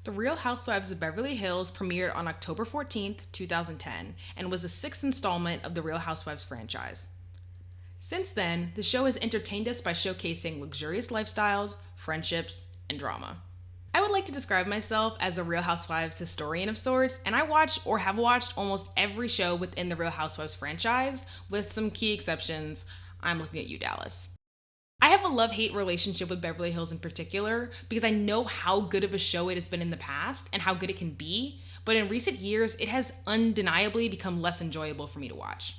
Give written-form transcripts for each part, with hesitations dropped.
The Real Housewives of Beverly Hills premiered on October 14th, 2010, and was the sixth installment of the Real Housewives franchise. Since then, the show has entertained us by showcasing luxurious lifestyles, friendships, and drama. I would like to describe myself as a Real Housewives historian of sorts, and I watch or have watched almost every show within the Real Housewives franchise, with some key exceptions. I'm looking at you, Dallas. I have a love-hate relationship with Beverly Hills in particular because I know how good of a show it has been in the past and how good it can be, but in recent years, it has undeniably become less enjoyable for me to watch.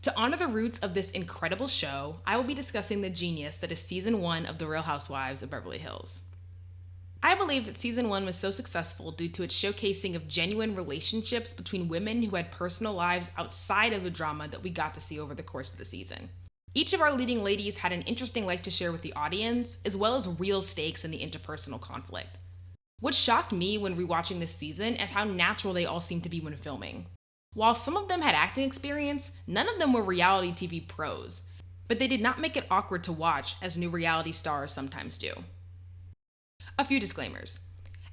To honor the roots of this incredible show, I will be discussing the genius that is season 1 of The Real Housewives of Beverly Hills. I believe that season 1 was so successful due to its showcasing of genuine relationships between women who had personal lives outside of the drama that we got to see over the course of the season. Each of our leading ladies had an interesting life to share with the audience, as well as real stakes in the interpersonal conflict. What shocked me when rewatching this season is how natural they all seemed to be when filming. While some of them had acting experience, none of them were reality TV pros, but they did not make it awkward to watch as new reality stars sometimes do. A few disclaimers.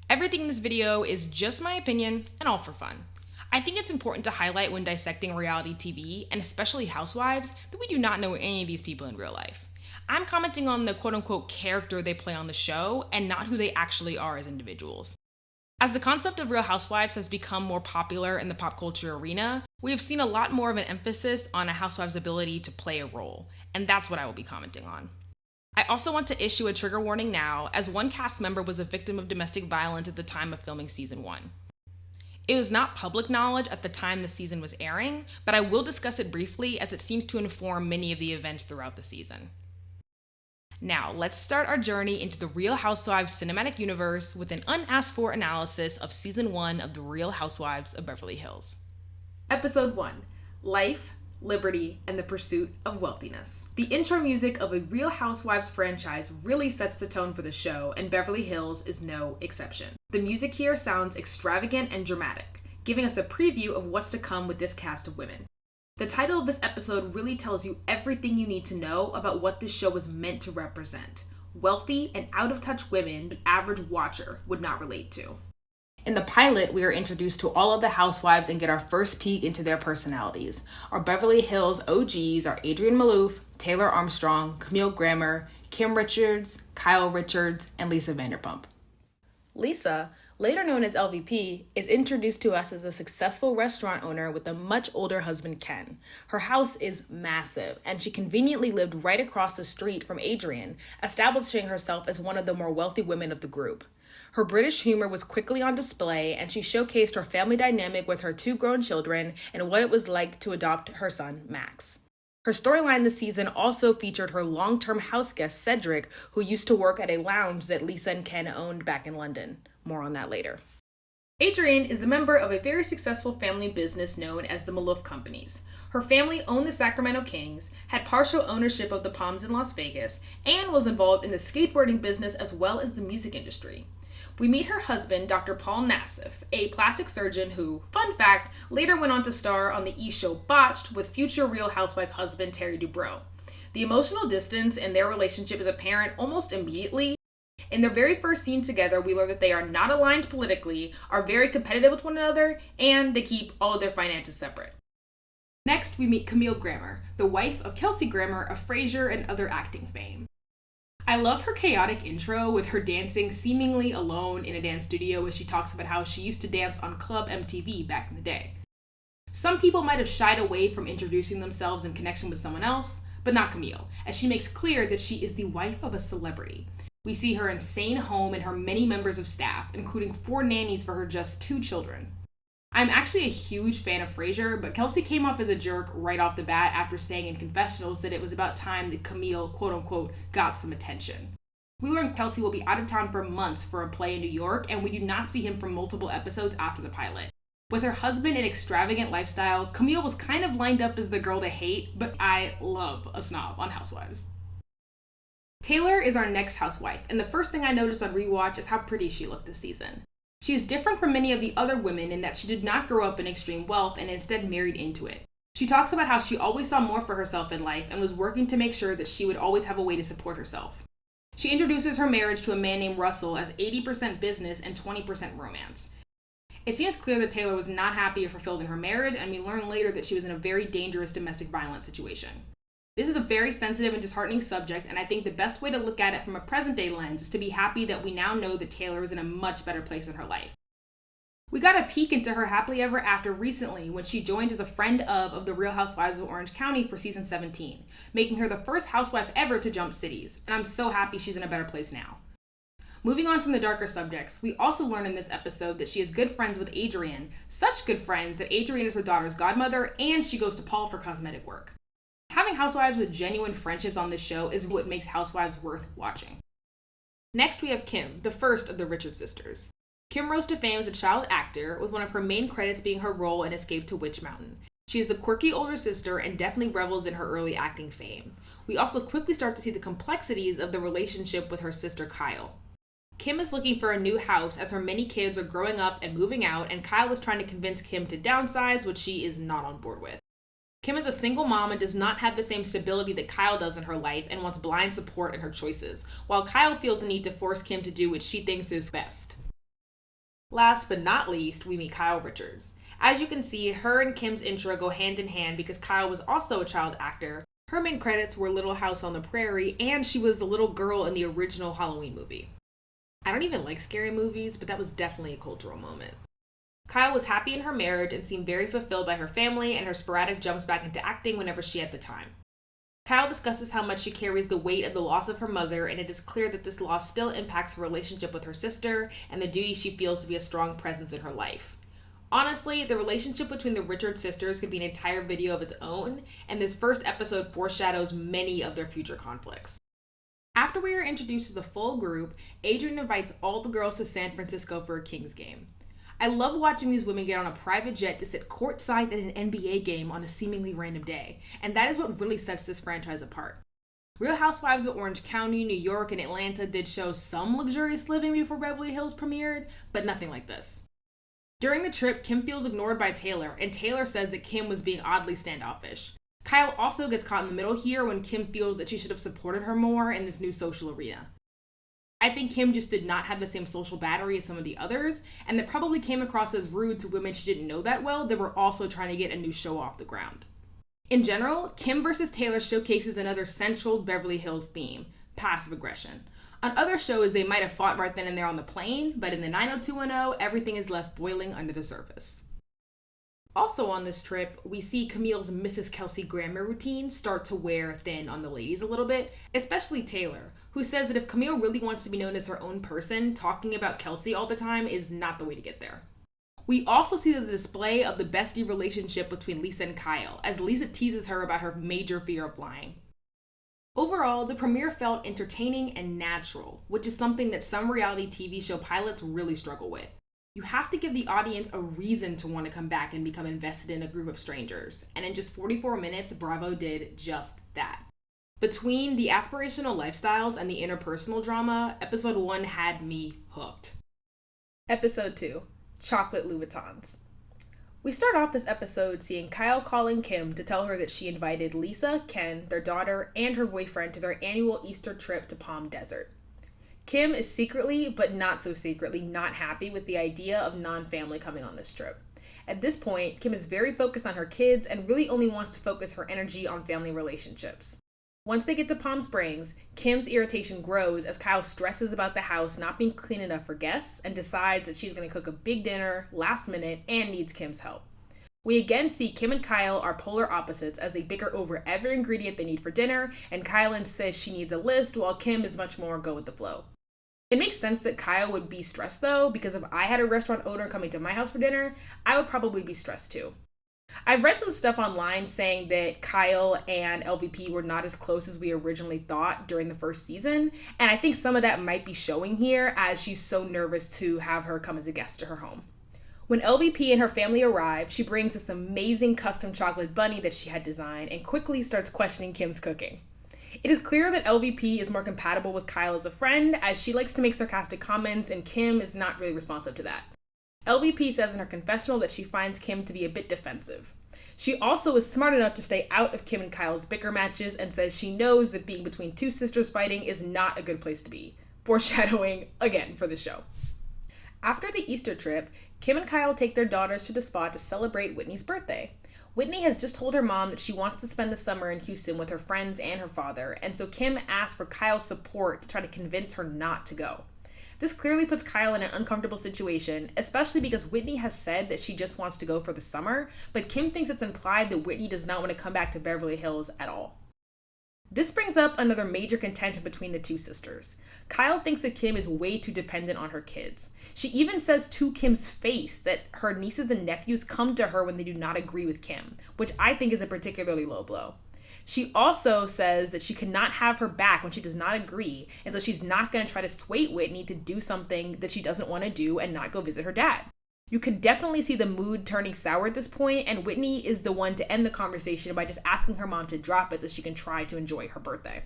Everything in this video is just my opinion and all for fun. I think it's important to highlight when dissecting reality TV, and especially Housewives, that we do not know any of these people in real life. I'm commenting on the quote-unquote character they play on the show and not who they actually are as individuals. As the concept of Real Housewives has become more popular in the pop culture arena, we have seen a lot more of an emphasis on a housewife's ability to play a role, and that's what I will be commenting on. I also want to issue a trigger warning now, as one cast member was a victim of domestic violence at the time of filming season 1. It was not public knowledge at the time the season was airing, but I will discuss it briefly as it seems to inform many of the events throughout the season. Now, let's start our journey into the Real Housewives cinematic universe with an unasked for analysis of season 1 of the Real Housewives of Beverly Hills. Episode 1: Life, Liberty, and the Pursuit of Wealthiness. The intro music of a Real Housewives franchise really sets the tone for the show, and Beverly Hills is no exception. The music here sounds extravagant and dramatic, giving us a preview of what's to come with this cast of women. The title of this episode really tells you everything you need to know about what this show was meant to represent: wealthy and out-of-touch women the average watcher would not relate to. In the pilot, we are introduced to all of the housewives and get our first peek into their personalities. Our Beverly Hills OGs are Adrienne Maloof, Taylor Armstrong, Camille Grammer, Kim Richards, Kyle Richards, and Lisa Vanderpump. Lisa, later known as LVP, is introduced to us as a successful restaurant owner with a much older husband, Ken. Her house is massive, and she conveniently lived right across the street from Adrienne, establishing herself as one of the more wealthy women of the group. Her British humor was quickly on display, and she showcased her family dynamic with her 2 grown children and what it was like to adopt her son, Max. Her storyline this season also featured her long-term house guest, Cedric, who used to work at a lounge that Lisa and Ken owned back in London. More on that later. Adrienne is a member of a very successful family business known as the Maloof Companies. Her family owned the Sacramento Kings, had partial ownership of the Palms in Las Vegas, and was involved in the skateboarding business as well as the music industry. We meet her husband, Dr. Paul Nassif, a plastic surgeon who, fun fact, later went on to star on the E! Show Botched with future Real Housewife husband Terry Dubrow. The emotional distance in their relationship is apparent almost immediately. In their very first scene together, we learn that they are not aligned politically, are very competitive with one another, and they keep all of their finances separate. Next, we meet Camille Grammer, the wife of Kelsey Grammer of Frasier and other acting fame. I love her chaotic intro with her dancing seemingly alone in a dance studio as she talks about how she used to dance on Club MTV back in the day. Some people might have shied away from introducing themselves in connection with someone else, but not Camille, as she makes clear that she is the wife of a celebrity. We see her insane home and her many members of staff, including 4 nannies for her just 2 children. I'm actually a huge fan of Frasier, but Kelsey came off as a jerk right off the bat after saying in confessionals that it was about time that Camille, quote-unquote, got some attention. We learn Kelsey will be out of town for months for a play in New York, and we do not see him for multiple episodes after the pilot. With her husband and extravagant lifestyle, Camille was kind of lined up as the girl to hate, but I love a snob on Housewives. Taylor is our next housewife, and the first thing I noticed on rewatch is how pretty she looked this season. She is different from many of the other women in that she did not grow up in extreme wealth and instead married into it. She talks about how she always saw more for herself in life and was working to make sure that she would always have a way to support herself. She introduces her marriage to a man named Russell as 80% business and 20% romance. It seems clear that Taylor was not happy or fulfilled in her marriage, and we learn later that she was in a very dangerous domestic violence situation. This is a very sensitive and disheartening subject, and I think the best way to look at it from a present-day lens is to be happy that we now know that Taylor is in a much better place in her life. We got a peek into her happily ever after recently when she joined as a friend of the Real Housewives of Orange County for season 17, making her the first housewife ever to jump cities, and I'm so happy she's in a better place now. Moving on from the darker subjects, we also learn in this episode that she is good friends with Adrienne, such good friends that Adrienne is her daughter's godmother, and she goes to Paul for cosmetic work. Having housewives with genuine friendships on this show is what makes Housewives worth watching. Next we have Kim, the first of the Richards sisters. Kim rose to fame as a child actor, with one of her main credits being her role in Escape to Witch Mountain. She is the quirky older sister and definitely revels in her early acting fame. We also quickly start to see the complexities of the relationship with her sister Kyle. Kim is looking for a new house as her many kids are growing up and moving out, and Kyle is trying to convince Kim to downsize, which she is not on board with. Kim is a single mom and does not have the same stability that Kyle does in her life and wants blind support in her choices, while Kyle feels the need to force Kim to do what she thinks is best. Last but not least, we meet Kyle Richards. As you can see, her and Kim's intro go hand in hand because Kyle was also a child actor. Her main credits were Little House on the Prairie, and she was the little girl in the original Halloween movie. I don't even like scary movies, but that was definitely a cultural moment. Kyle was happy in her marriage and seemed very fulfilled by her family, and her sporadic jumps back into acting whenever she had the time. Kyle discusses how much she carries the weight of the loss of her mother, and it is clear that this loss still impacts her relationship with her sister and the duty she feels to be a strong presence in her life. Honestly, the relationship between the Richards sisters could be an entire video of its own, and this first episode foreshadows many of their future conflicts. After we are introduced to the full group, Adrienne invites all the girls to San Francisco for a Kings game. I love watching these women get on a private jet to sit courtside at an NBA game on a seemingly random day, and that is what really sets this franchise apart. Real Housewives of Orange County, New York, and Atlanta did show some luxurious living before Beverly Hills premiered, but nothing like this. During the trip, Kim feels ignored by Taylor, and Taylor says that Kim was being oddly standoffish. Kyle also gets caught in the middle here when Kim feels that she should have supported her more in this new social arena. I think Kim just did not have the same social battery as some of the others, and that probably came across as rude to women she didn't know that well that were also trying to get a new show off the ground. In general, Kim versus Taylor showcases another central Beverly Hills theme, passive aggression. On other shows, they might have fought right then and there on the plane, but in the 90210, everything is left boiling under the surface. Also on this trip, we see Camille's Mrs. Kelsey grammar routine start to wear thin on the ladies a little bit, especially Taylor, who says that if Camille really wants to be known as her own person, talking about Kelsey all the time is not the way to get there. We also see the display of the bestie relationship between Lisa and Kyle, as Lisa teases her about her major fear of lying. Overall, the premiere felt entertaining and natural, which is something that some reality TV show pilots really struggle with. You have to give the audience a reason to want to come back and become invested in a group of strangers, and in just 44 minutes, Bravo did just that. Between the aspirational lifestyles and the interpersonal drama, episode 1 had me hooked. Episode 2, Chocolate Louboutins. We start off this episode seeing Kyle calling Kim to tell her that she invited Lisa, Ken, their daughter, and her boyfriend to their annual Easter trip to Palm Desert. Kim is secretly, but not so secretly, not happy with the idea of non-family coming on this trip. At this point, Kim is very focused on her kids and really only wants to focus her energy on family relationships. Once they get to Palm Springs, Kim's irritation grows as Kyle stresses about the house not being clean enough for guests and decides that she's going to cook a big dinner last minute and needs Kim's help. We again see Kim and Kyle are polar opposites as they bicker over every ingredient they need for dinner, and Kyle insists she needs a list while Kim is much more go with the flow. It makes sense that Kyle would be stressed though, because if I had a restaurant owner coming to my house for dinner, I would probably be stressed too. I've read some stuff online saying that Kyle and LVP were not as close as we originally thought during the first season, and I think some of that might be showing here as she's so nervous to have her come as a guest to her home. When LVP and her family arrive, she brings this amazing custom chocolate bunny that she had designed and quickly starts questioning Kim's cooking. It is clear that LVP is more compatible with Kyle as a friend, as she likes to make sarcastic comments and Kim is not really responsive to that. LVP says in her confessional that she finds Kim to be a bit defensive. She also is smart enough to stay out of Kim and Kyle's bicker matches and says she knows that being between two sisters fighting is not a good place to be. Foreshadowing, again, for the show. After the Easter trip, Kim and Kyle take their daughters to the spa to celebrate Whitney's birthday. Whitney has just told her mom that she wants to spend the summer in Houston with her friends and her father, and so Kim asks for Kyle's support to try to convince her not to go. This clearly puts Kyle in an uncomfortable situation, especially because Whitney has said that she just wants to go for the summer, but Kim thinks it's implied that Whitney does not want to come back to Beverly Hills at all. This brings up another major contention between the two sisters. Kyle thinks that Kim is way too dependent on her kids. She even says to Kim's face that her nieces and nephews come to her when they do not agree with Kim, which I think is a particularly low blow. She also says that she cannot have her back when she does not agree, and so she's not going to try to sway Whitney to do something that she doesn't want to do and not go visit her dad. You could definitely see the mood turning sour at this point, and Whitney is the one to end the conversation by just asking her mom to drop it so she can try to enjoy her birthday.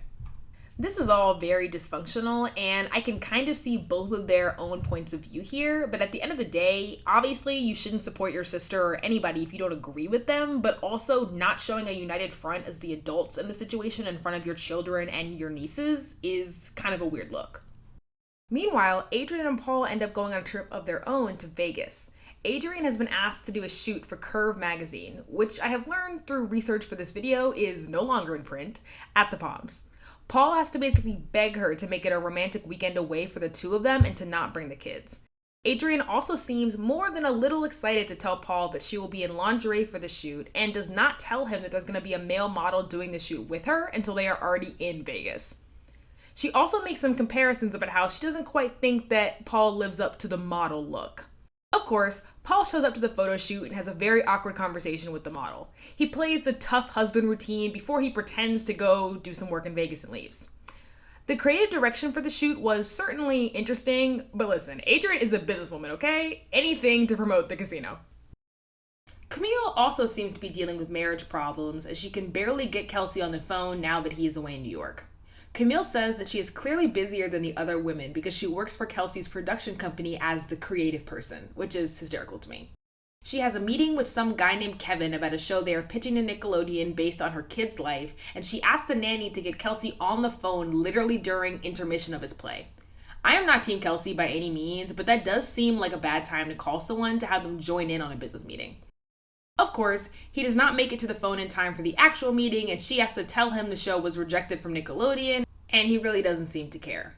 This is all very dysfunctional, and I can kind of see both of their own points of view here, but at the end of the day, obviously you shouldn't support your sister or anybody if you don't agree with them, but also not showing a united front as the adults in the situation in front of your children and your nieces is kind of a weird look. Meanwhile, Adrian and Paul end up going on a trip of their own to Vegas. Adrian has been asked to do a shoot for Curve magazine, which I have learned through research for this video is no longer in print, at the Palms. Paul has to basically beg her to make it a romantic weekend away for the two of them and to not bring the kids. Adrian also seems more than a little excited to tell Paul that she will be in lingerie for the shoot and does not tell him that there's going to be a male model doing the shoot with her until they are already in Vegas. She also makes some comparisons about how she doesn't quite think that Paul lives up to the model look. Of course, Paul shows up to the photo shoot and has a very awkward conversation with the model. He plays the tough husband routine before he pretends to go do some work in Vegas and leaves. The creative direction for the shoot was certainly interesting, but listen, Adrian is a businesswoman, okay? Anything to promote the casino. Camille also seems to be dealing with marriage problems as she can barely get Kelsey on the phone now that he is away in New York. Camille says that she is clearly busier than the other women because she works for Kelsey's production company as the creative person, which is hysterical to me. She has a meeting with some guy named Kevin about a show they are pitching to Nickelodeon based on her kid's life, and she asks the nanny to get Kelsey on the phone literally during intermission of his play. I am not Team Kelsey by any means, but that does seem like a bad time to call someone to have them join in on a business meeting. Of course, he does not make it to the phone in time for the actual meeting, and she has to tell him the show was rejected from Nickelodeon, and he really doesn't seem to care.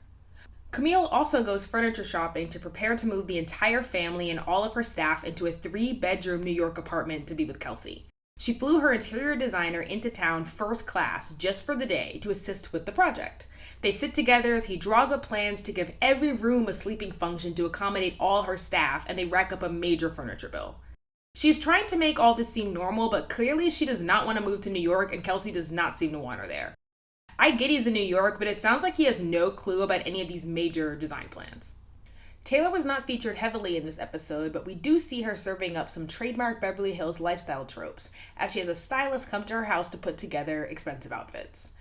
Camille also goes furniture shopping to prepare to move the entire family and all of her staff into a 3-bedroom New York apartment to be with Kelsey. She flew her interior designer into town first class just for the day to assist with the project. They sit together as he draws up plans to give every room a sleeping function to accommodate all her staff, and they rack up a major furniture bill. She's trying to make all this seem normal, but clearly she does not want to move to New York, and Kelsey does not seem to want her there. I get he's in New York, but it sounds like he has no clue about any of these major design plans. Taylor was not featured heavily in this episode, but we do see her serving up some trademark Beverly Hills lifestyle tropes, as she has a stylist come to her house to put together expensive outfits.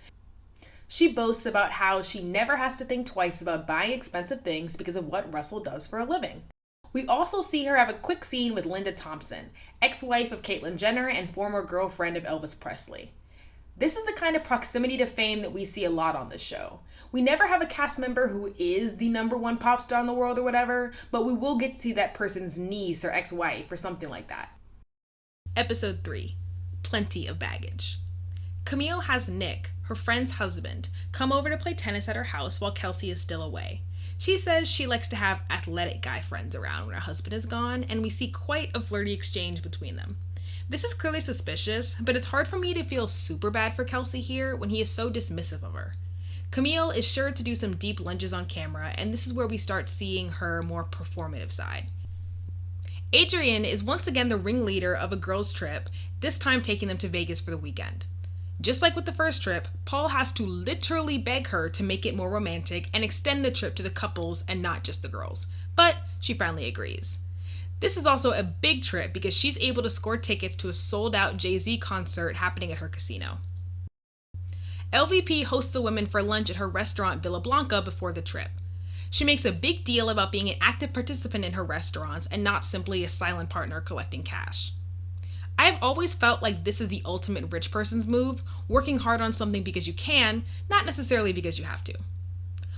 She boasts about how she never has to think twice about buying expensive things because of what Russell does for a living. We also see her have a quick scene with Linda Thompson, ex-wife of Caitlyn Jenner and former girlfriend of Elvis Presley. This is the kind of proximity to fame that we see a lot on this show. We never have a cast member who is the #1 pop star in the world or whatever, but we will get to see that person's niece or ex-wife or something like that. Episode 3. Plenty of baggage. Camille has Nick, her friend's husband, come over to play tennis at her house while Kelsey is still away. She says she likes to have athletic guy friends around when her husband is gone, and we see quite a flirty exchange between them. This is clearly suspicious, but it's hard for me to feel super bad for Kelsey here when he is so dismissive of her. Camille is sure to do some deep lunges on camera, and this is where we start seeing her more performative side. Adrian is once again the ringleader of a girls' trip, this time taking them to Vegas for the weekend. Just like with the first trip, Paul has to literally beg her to make it more romantic and extend the trip to the couples and not just the girls, but she finally agrees. This is also a big trip because she's able to score tickets to a sold-out Jay-Z concert happening at her casino. LVP hosts the women for lunch at her restaurant Villa Blanca before the trip. She makes a big deal about being an active participant in her restaurants and not simply a silent partner collecting cash. I've always felt like this is the ultimate rich person's move, working hard on something because you can, not necessarily because you have to.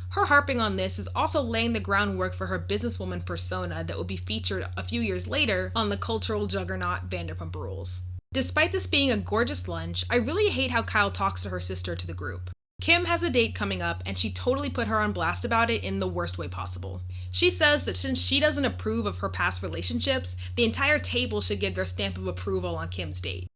Her harping on this is also laying the groundwork for her businesswoman persona that will be featured a few years later on the cultural juggernaut Vanderpump Rules. Despite this being a gorgeous lunch, I really hate how Kyle talks to her sister to the group. Kim has a date coming up and she totally put her on blast about it in the worst way possible. She says that since she doesn't approve of her past relationships, the entire table should give their stamp of approval on Kim's date.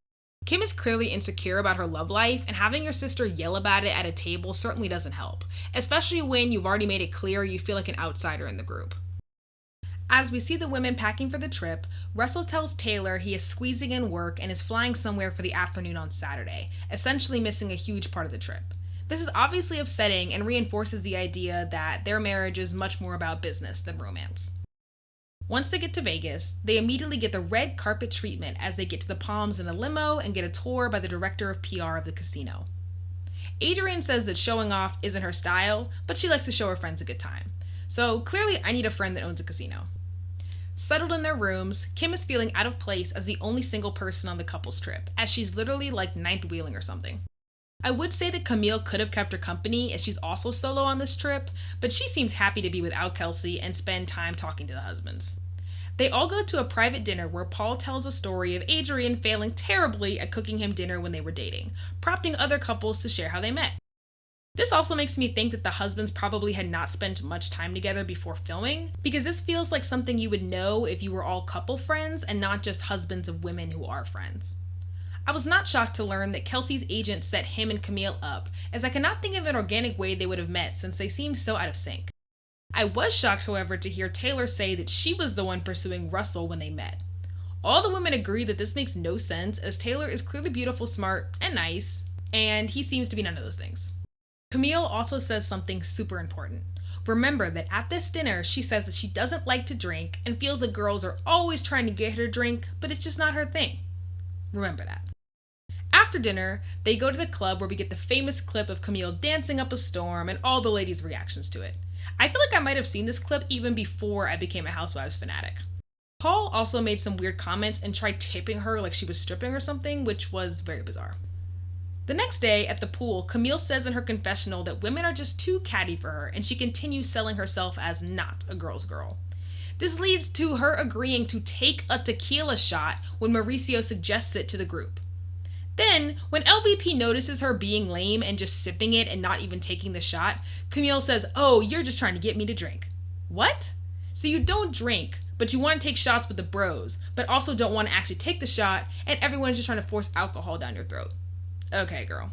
Kim is clearly insecure about her love life, and having your sister yell about it at a table certainly doesn't help, especially when you've already made it clear you feel like an outsider in the group. As we see the women packing for the trip, Russell tells Taylor he is squeezing in work and is flying somewhere for the afternoon on Saturday, essentially missing a huge part of the trip. This is obviously upsetting and reinforces the idea that their marriage is much more about business than romance. Once they get to Vegas, they immediately get the red carpet treatment as they get to the Palms in a limo and get a tour by the director of PR of the casino. Adrienne says that showing off isn't her style, but she likes to show her friends a good time. So clearly I need a friend that owns a casino. Settled in their rooms, Kim is feeling out of place as the only single person on the couple's trip, as she's literally like ninth wheeling or something. I would say that Camille could have kept her company as she's also solo on this trip, but she seems happy to be without Kelsey and spend time talking to the husbands. They all go to a private dinner where Paul tells a story of Adrienne failing terribly at cooking him dinner when they were dating, prompting other couples to share how they met. This also makes me think that the husbands probably had not spent much time together before filming, because this feels like something you would know if you were all couple friends and not just husbands of women who are friends. I was not shocked to learn that Kelsey's agent set him and Camille up, as I cannot think of an organic way they would have met since they seemed so out of sync. I was shocked, however, to hear Taylor say that she was the one pursuing Russell when they met. All the women agree that this makes no sense, as Taylor is clearly beautiful, smart, and nice, and he seems to be none of those things. Camille also says something super important. Remember that at this dinner, she says that she doesn't like to drink and feels that girls are always trying to get her to drink, but it's just not her thing. Remember that. After dinner, they go to the club where we get the famous clip of Camille dancing up a storm and all the ladies' reactions to it. I feel like I might have seen this clip even before I became a Housewives fanatic. Paul also made some weird comments and tried tipping her like she was stripping or something, which was very bizarre. The next day, at the pool, Camille says in her confessional that women are just too catty for her, and she continues selling herself as not a girl's girl. This leads to her agreeing to take a tequila shot when Mauricio suggests it to the group. Then, when LVP notices her being lame and just sipping it and not even taking the shot, Camille says, "Oh, you're just trying to get me to drink." What? So you don't drink, but you want to take shots with the bros, but also don't want to actually take the shot, and everyone's just trying to force alcohol down your throat. Okay, girl.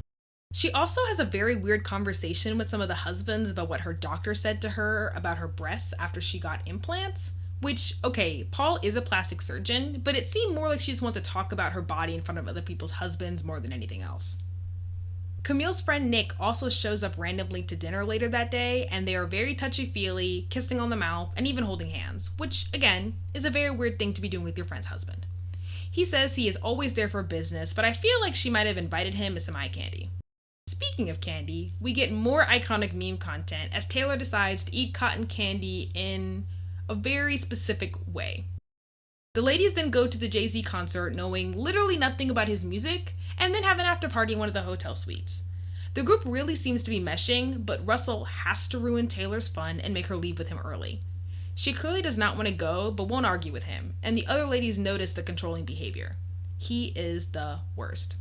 She also has a very weird conversation with some of the husbands about what her doctor said to her about her breasts after she got implants. Which, okay, Paul is a plastic surgeon, but it seemed more like she just wanted to talk about her body in front of other people's husbands more than anything else. Camille's friend Nick also shows up randomly to dinner later that day, and they are very touchy-feely, kissing on the mouth, and even holding hands, which, again, is a very weird thing to be doing with your friend's husband. He says he is always there for business, but I feel like she might have invited him as some eye candy. Speaking of candy, we get more iconic meme content as Taylor decides to eat cotton candy in a very specific way. The ladies then go to the Jay-Z concert knowing literally nothing about his music, and then have an after party in one of the hotel suites. The group really seems to be meshing, but Russell has to ruin Taylor's fun and make her leave with him early. She clearly does not want to go, but won't argue with him, and the other ladies notice the controlling behavior. He is the worst.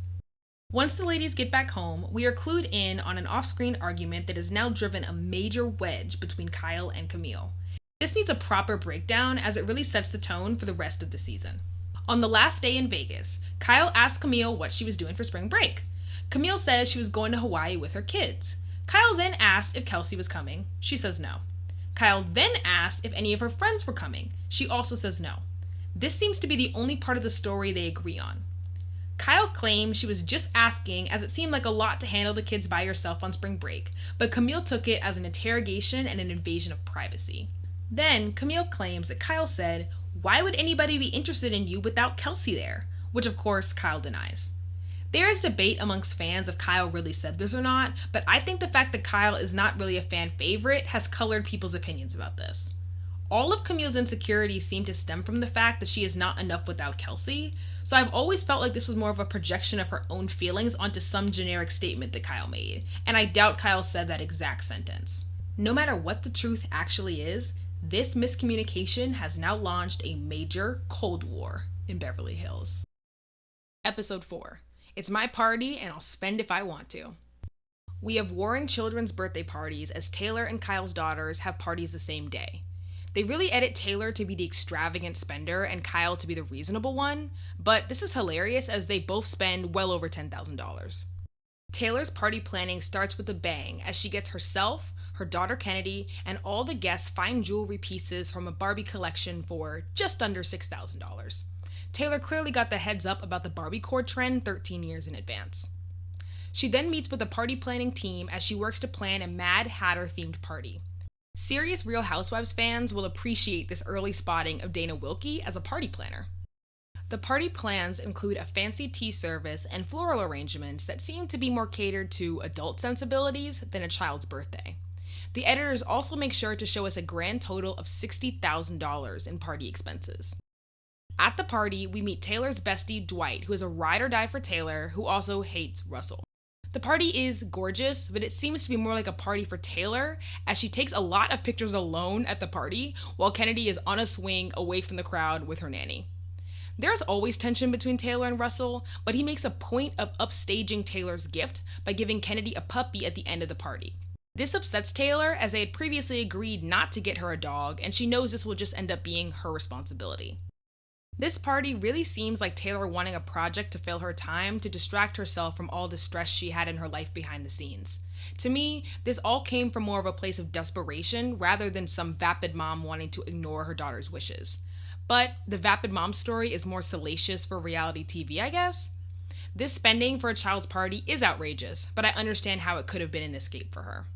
Once the ladies get back home, we are clued in on an off-screen argument that has now driven a major wedge between Kyle and Camille. This needs a proper breakdown as it really sets the tone for the rest of the season. On the last day in Vegas, Kyle asked Camille what she was doing for spring break. Camille says she was going to Hawaii with her kids. Kyle then asked if Kelsey was coming. She says no. Kyle then asked if any of her friends were coming. She also says no. This seems to be the only part of the story they agree on. Kyle claims she was just asking as it seemed like a lot to handle the kids by yourself on spring break, but Camille took it as an interrogation and an invasion of privacy. Then, Camille claims that Kyle said, "Why would anybody be interested in you without Kelsey there?" Which of course Kyle denies. There is debate amongst fans if Kyle really said this or not, but I think the fact that Kyle is not really a fan favorite has colored people's opinions about this. All of Camille's insecurities seem to stem from the fact that she is not enough without Kelsey, so I've always felt like this was more of a projection of her own feelings onto some generic statement that Kyle made, and I doubt Kyle said that exact sentence. No matter what the truth actually is, this miscommunication has now launched a major Cold War in Beverly Hills. Episode 4. It's my party and I'll spend if I want to. We have warring children's birthday parties as Taylor and Kyle's daughters have parties the same day. They really edit Taylor to be the extravagant spender and Kyle to be the reasonable one, but this is hilarious as they both spend well over $10,000. Taylor's party planning starts with a bang as she gets herself, her daughter Kennedy, and all the guests fine jewelry pieces from a Barbie collection for just under $6,000. Taylor clearly got the heads up about the Barbie cord trend 13 years in advance. She then meets with the party planning team as she works to plan a Mad Hatter themed party. Serious Real Housewives fans will appreciate this early spotting of Dana Wilkie as a party planner. The party plans include a fancy tea service and floral arrangements that seem to be more catered to adult sensibilities than a child's birthday. The editors also make sure to show us a grand total of $60,000 in party expenses. At the party, we meet Taylor's bestie, Dwight, who is a ride or die for Taylor, who also hates Russell. The party is gorgeous, but it seems to be more like a party for Taylor, as she takes a lot of pictures alone at the party, while Kennedy is on a swing away from the crowd with her nanny. There's always tension between Taylor and Russell, but he makes a point of upstaging Taylor's gift by giving Kennedy a puppy at the end of the party. This upsets Taylor, as they had previously agreed not to get her a dog, and she knows this will just end up being her responsibility. This party really seems like Taylor wanting a project to fill her time to distract herself from all the stress she had in her life behind the scenes. To me, this all came from more of a place of desperation rather than some vapid mom wanting to ignore her daughter's wishes. But the vapid mom story is more salacious for reality TV, I guess? This spending for a child's party is outrageous, but I understand how it could have been an escape for her.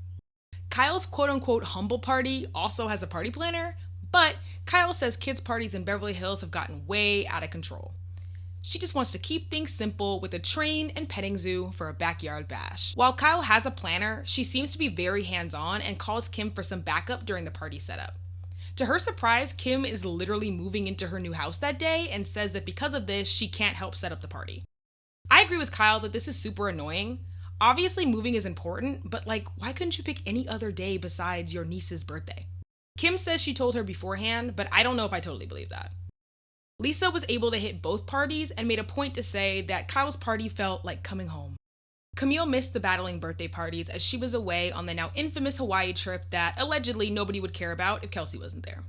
Kyle's quote-unquote humble party also has a party planner, but Kyle says kids' parties in Beverly Hills have gotten way out of control. She just wants to keep things simple with a train and petting zoo for a backyard bash. While Kyle has a planner, she seems to be very hands-on and calls Kim for some backup during the party setup. To her surprise, Kim is literally moving into her new house that day and says that because of this, she can't help set up the party. I agree with Kyle that this is super annoying. Obviously, moving is important, but why couldn't you pick any other day besides your niece's birthday? Kim says she told her beforehand, but I don't know if I totally believe that. Lisa was able to hit both parties and made a point to say that Kyle's party felt like coming home. Camille missed the battling birthday parties as she was away on the now infamous Hawaii trip that allegedly nobody would care about if Kelsey wasn't there.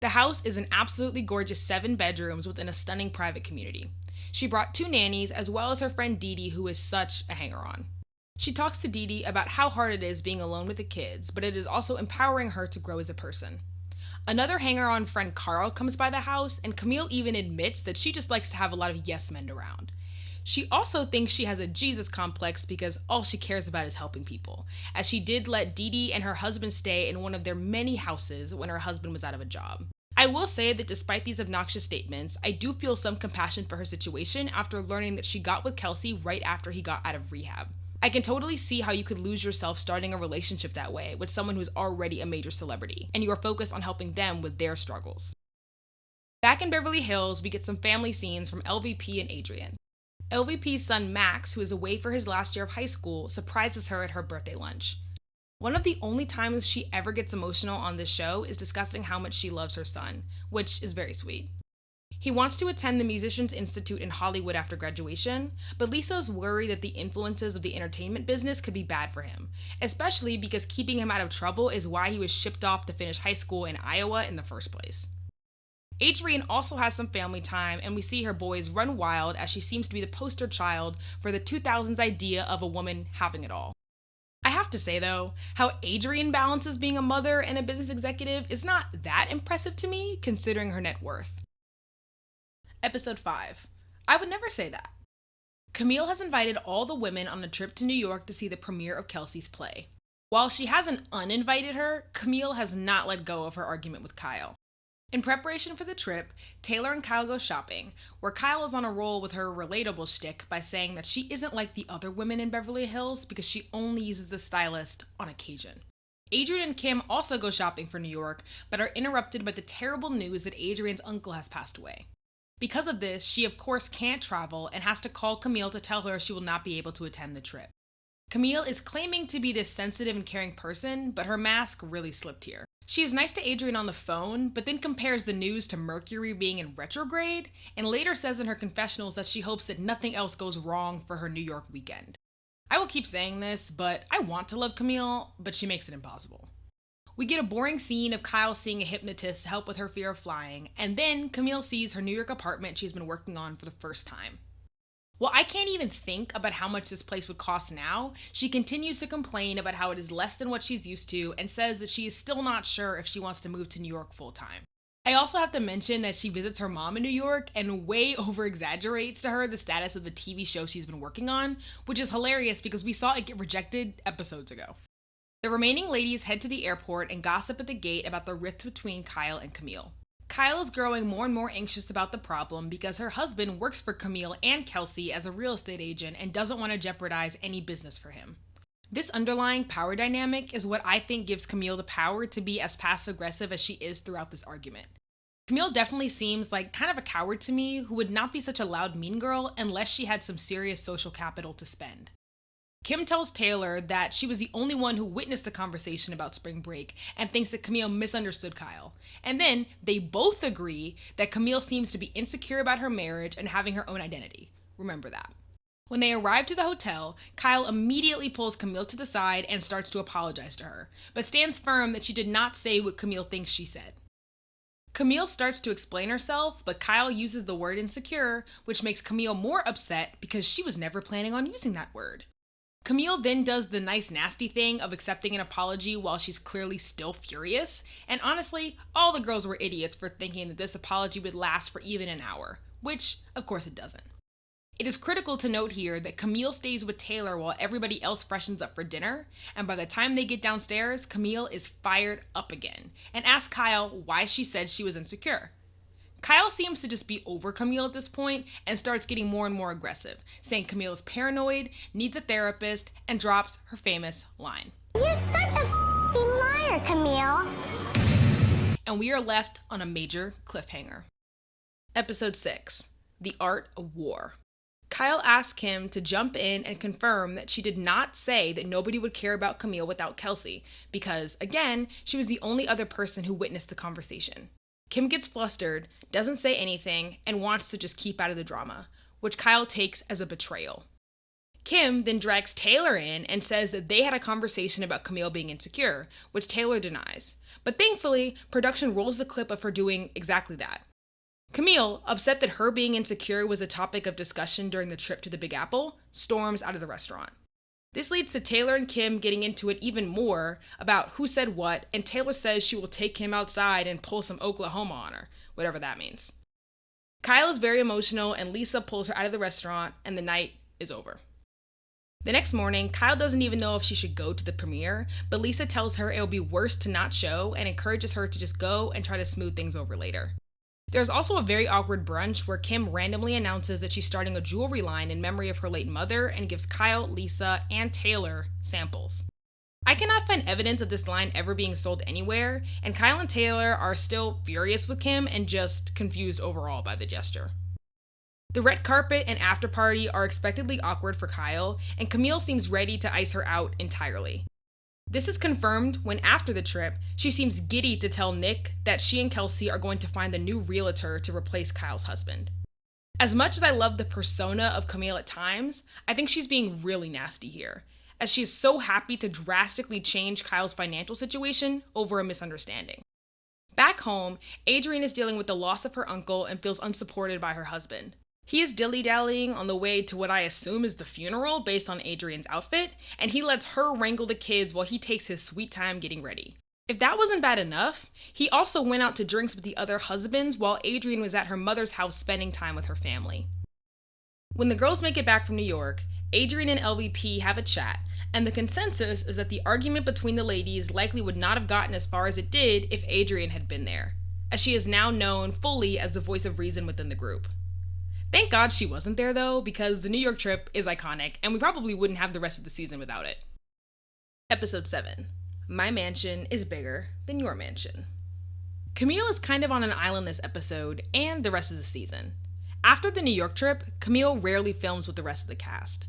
The house is an absolutely gorgeous 7 bedrooms within a stunning private community. She brought 2 nannies as well as her friend Dee Dee, who is such a hanger-on. She talks to Dee Dee about how hard it is being alone with the kids, but it is also empowering her to grow as a person. Another hanger-on friend, Carl, comes by the house, and Camille even admits that she just likes to have a lot of yes men around. She also thinks she has a Jesus complex because all she cares about is helping people, as she did let Dee Dee and her husband stay in one of their many houses when her husband was out of a job. I will say that despite these obnoxious statements, I do feel some compassion for her situation after learning that she got with Kelsey right after he got out of rehab. I can totally see how you could lose yourself starting a relationship that way with someone who's already a major celebrity, and you are focused on helping them with their struggles. Back in Beverly Hills, we get some family scenes from LVP and Adrian. LVP's son Max, who is away for his last year of high school, surprises her at her birthday lunch. One of the only times she ever gets emotional on this show is discussing how much she loves her son, which is very sweet. He wants to attend the Musicians Institute in Hollywood after graduation, but Lisa's worried that the influences of the entertainment business could be bad for him, especially because keeping him out of trouble is why he was shipped off to finish high school in Iowa in the first place. Adrienne also has some family time, and we see her boys run wild as she seems to be the poster child for the 2000s idea of a woman having it all. I have to say though, how Adrienne balances being a mother and a business executive is not that impressive to me, considering her net worth. Episode 5. I would never say that. Camille has invited all the women on a trip to New York to see the premiere of Kelsey's play. While she hasn't uninvited her, Camille has not let go of her argument with Kyle. In preparation for the trip, Taylor and Kyle go shopping, where Kyle is on a roll with her relatable shtick by saying that she isn't like the other women in Beverly Hills because she only uses the stylist on occasion. Adrian and Kim also go shopping for New York, but are interrupted by the terrible news that Adrian's uncle has passed away. Because of this, she of course can't travel and has to call Camille to tell her she will not be able to attend the trip. Camille is claiming to be this sensitive and caring person, but her mask really slipped here. She is nice to Adrian on the phone, but then compares the news to Mercury being in retrograde, and later says in her confessionals that she hopes that nothing else goes wrong for her New York weekend. I will keep saying this, but I want to love Camille, but she makes it impossible. We get a boring scene of Kyle seeing a hypnotist to help with her fear of flying, and then Camille sees her New York apartment she's been working on for the first time. While I can't even think about how much this place would cost now, she continues to complain about how it is less than what she's used to and says that she is still not sure if she wants to move to New York full time. I also have to mention that she visits her mom in New York and way over exaggerates to her the status of the TV show she's been working on, which is hilarious because we saw it get rejected episodes ago. The remaining ladies head to the airport and gossip at the gate about the rift between Kyle and Camille. Kyle is growing more and more anxious about the problem because her husband works for Camille and Kelsey as a real estate agent and doesn't want to jeopardize any business for him. This underlying power dynamic is what I think gives Camille the power to be as passive-aggressive as she is throughout this argument. Camille definitely seems like kind of a coward to me who would not be such a loud mean girl unless she had some serious social capital to spend. Kim tells Taylor that she was the only one who witnessed the conversation about spring break and thinks that Camille misunderstood Kyle. And then they both agree that Camille seems to be insecure about her marriage and having her own identity. Remember that. When they arrive to the hotel, Kyle immediately pulls Camille to the side and starts to apologize to her, but stands firm that she did not say what Camille thinks she said. Camille starts to explain herself, but Kyle uses the word insecure, which makes Camille more upset because she was never planning on using that word. Camille then does the nice nasty thing of accepting an apology while she's clearly still furious, and honestly, all the girls were idiots for thinking that this apology would last for even an hour, which, of course, it doesn't. It is critical to note here that Camille stays with Taylor while everybody else freshens up for dinner, and by the time they get downstairs, Camille is fired up again, and asks Kyle why she said she was insecure. Kyle seems to just be over Camille at this point and starts getting more and more aggressive, saying Camille is paranoid, needs a therapist, and drops her famous line. You're such a f***ing liar, Camille. And we are left on a major cliffhanger. Episode 6, The Art of War. Kyle asks Kim to jump in and confirm that she did not say that nobody would care about Camille without Kelsey, because, again, she was the only other person who witnessed the conversation. Kim gets flustered, doesn't say anything, and wants to just keep out of the drama, which Kyle takes as a betrayal. Kim then drags Taylor in and says that they had a conversation about Camille being insecure, which Taylor denies. But thankfully, production rolls the clip of her doing exactly that. Camille, upset that her being insecure was a topic of discussion during the trip to the Big Apple, storms out of the restaurant. This leads to Taylor and Kim getting into it even more about who said what, and Taylor says she will take Kim outside and pull some Oklahoma on her, whatever that means. Kyle is very emotional, and Lisa pulls her out of the restaurant, and the night is over. The next morning, Kyle doesn't even know if she should go to the premiere, but Lisa tells her it will be worse to not show and encourages her to just go and try to smooth things over later. There's also a very awkward brunch where Kim randomly announces that she's starting a jewelry line in memory of her late mother and gives Kyle, Lisa, and Taylor samples. I cannot find evidence of this line ever being sold anywhere, and Kyle and Taylor are still furious with Kim and just confused overall by the gesture. The red carpet and after party are expectedly awkward for Kyle, and Camille seems ready to ice her out entirely. This is confirmed when, after the trip, she seems giddy to tell Nick that she and Kelsey are going to find the new realtor to replace Kyle's husband. As much as I love the persona of Camille at times, I think she's being really nasty here, as she is so happy to drastically change Kyle's financial situation over a misunderstanding. Back home, Adrienne is dealing with the loss of her uncle and feels unsupported by her husband. He is dilly-dallying on the way to what I assume is the funeral based on Adrienne's outfit, and he lets her wrangle the kids while he takes his sweet time getting ready. If that wasn't bad enough, he also went out to drinks with the other husbands while Adrienne was at her mother's house spending time with her family. When the girls make it back from New York, Adrienne and LVP have a chat, and the consensus is that the argument between the ladies likely would not have gotten as far as it did if Adrienne had been there, as she is now known fully as the voice of reason within the group. Thank God she wasn't there though, because the New York trip is iconic, and we probably wouldn't have the rest of the season without it. Episode 7, My mansion is bigger than your mansion. Camille is kind of on an island this episode and the rest of the season. After the New York trip, Camille rarely films with the rest of the cast.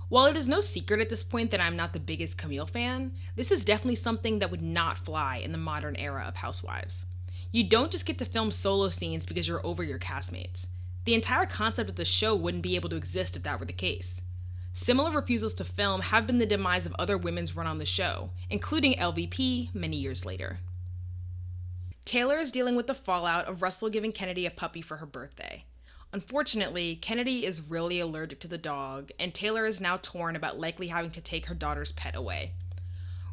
While it is no secret at this point that I'm not the biggest Camille fan, this is definitely something that would not fly in the modern era of Housewives. You don't just get to film solo scenes because you're over your castmates. The entire concept of the show wouldn't be able to exist if that were the case. Similar refusals to film have been the demise of other women's run on the show, including LVP many years later. Taylor is dealing with the fallout of Russell giving Kennedy a puppy for her birthday. Unfortunately, Kennedy is really allergic to the dog, and Taylor is now torn about likely having to take her daughter's pet away.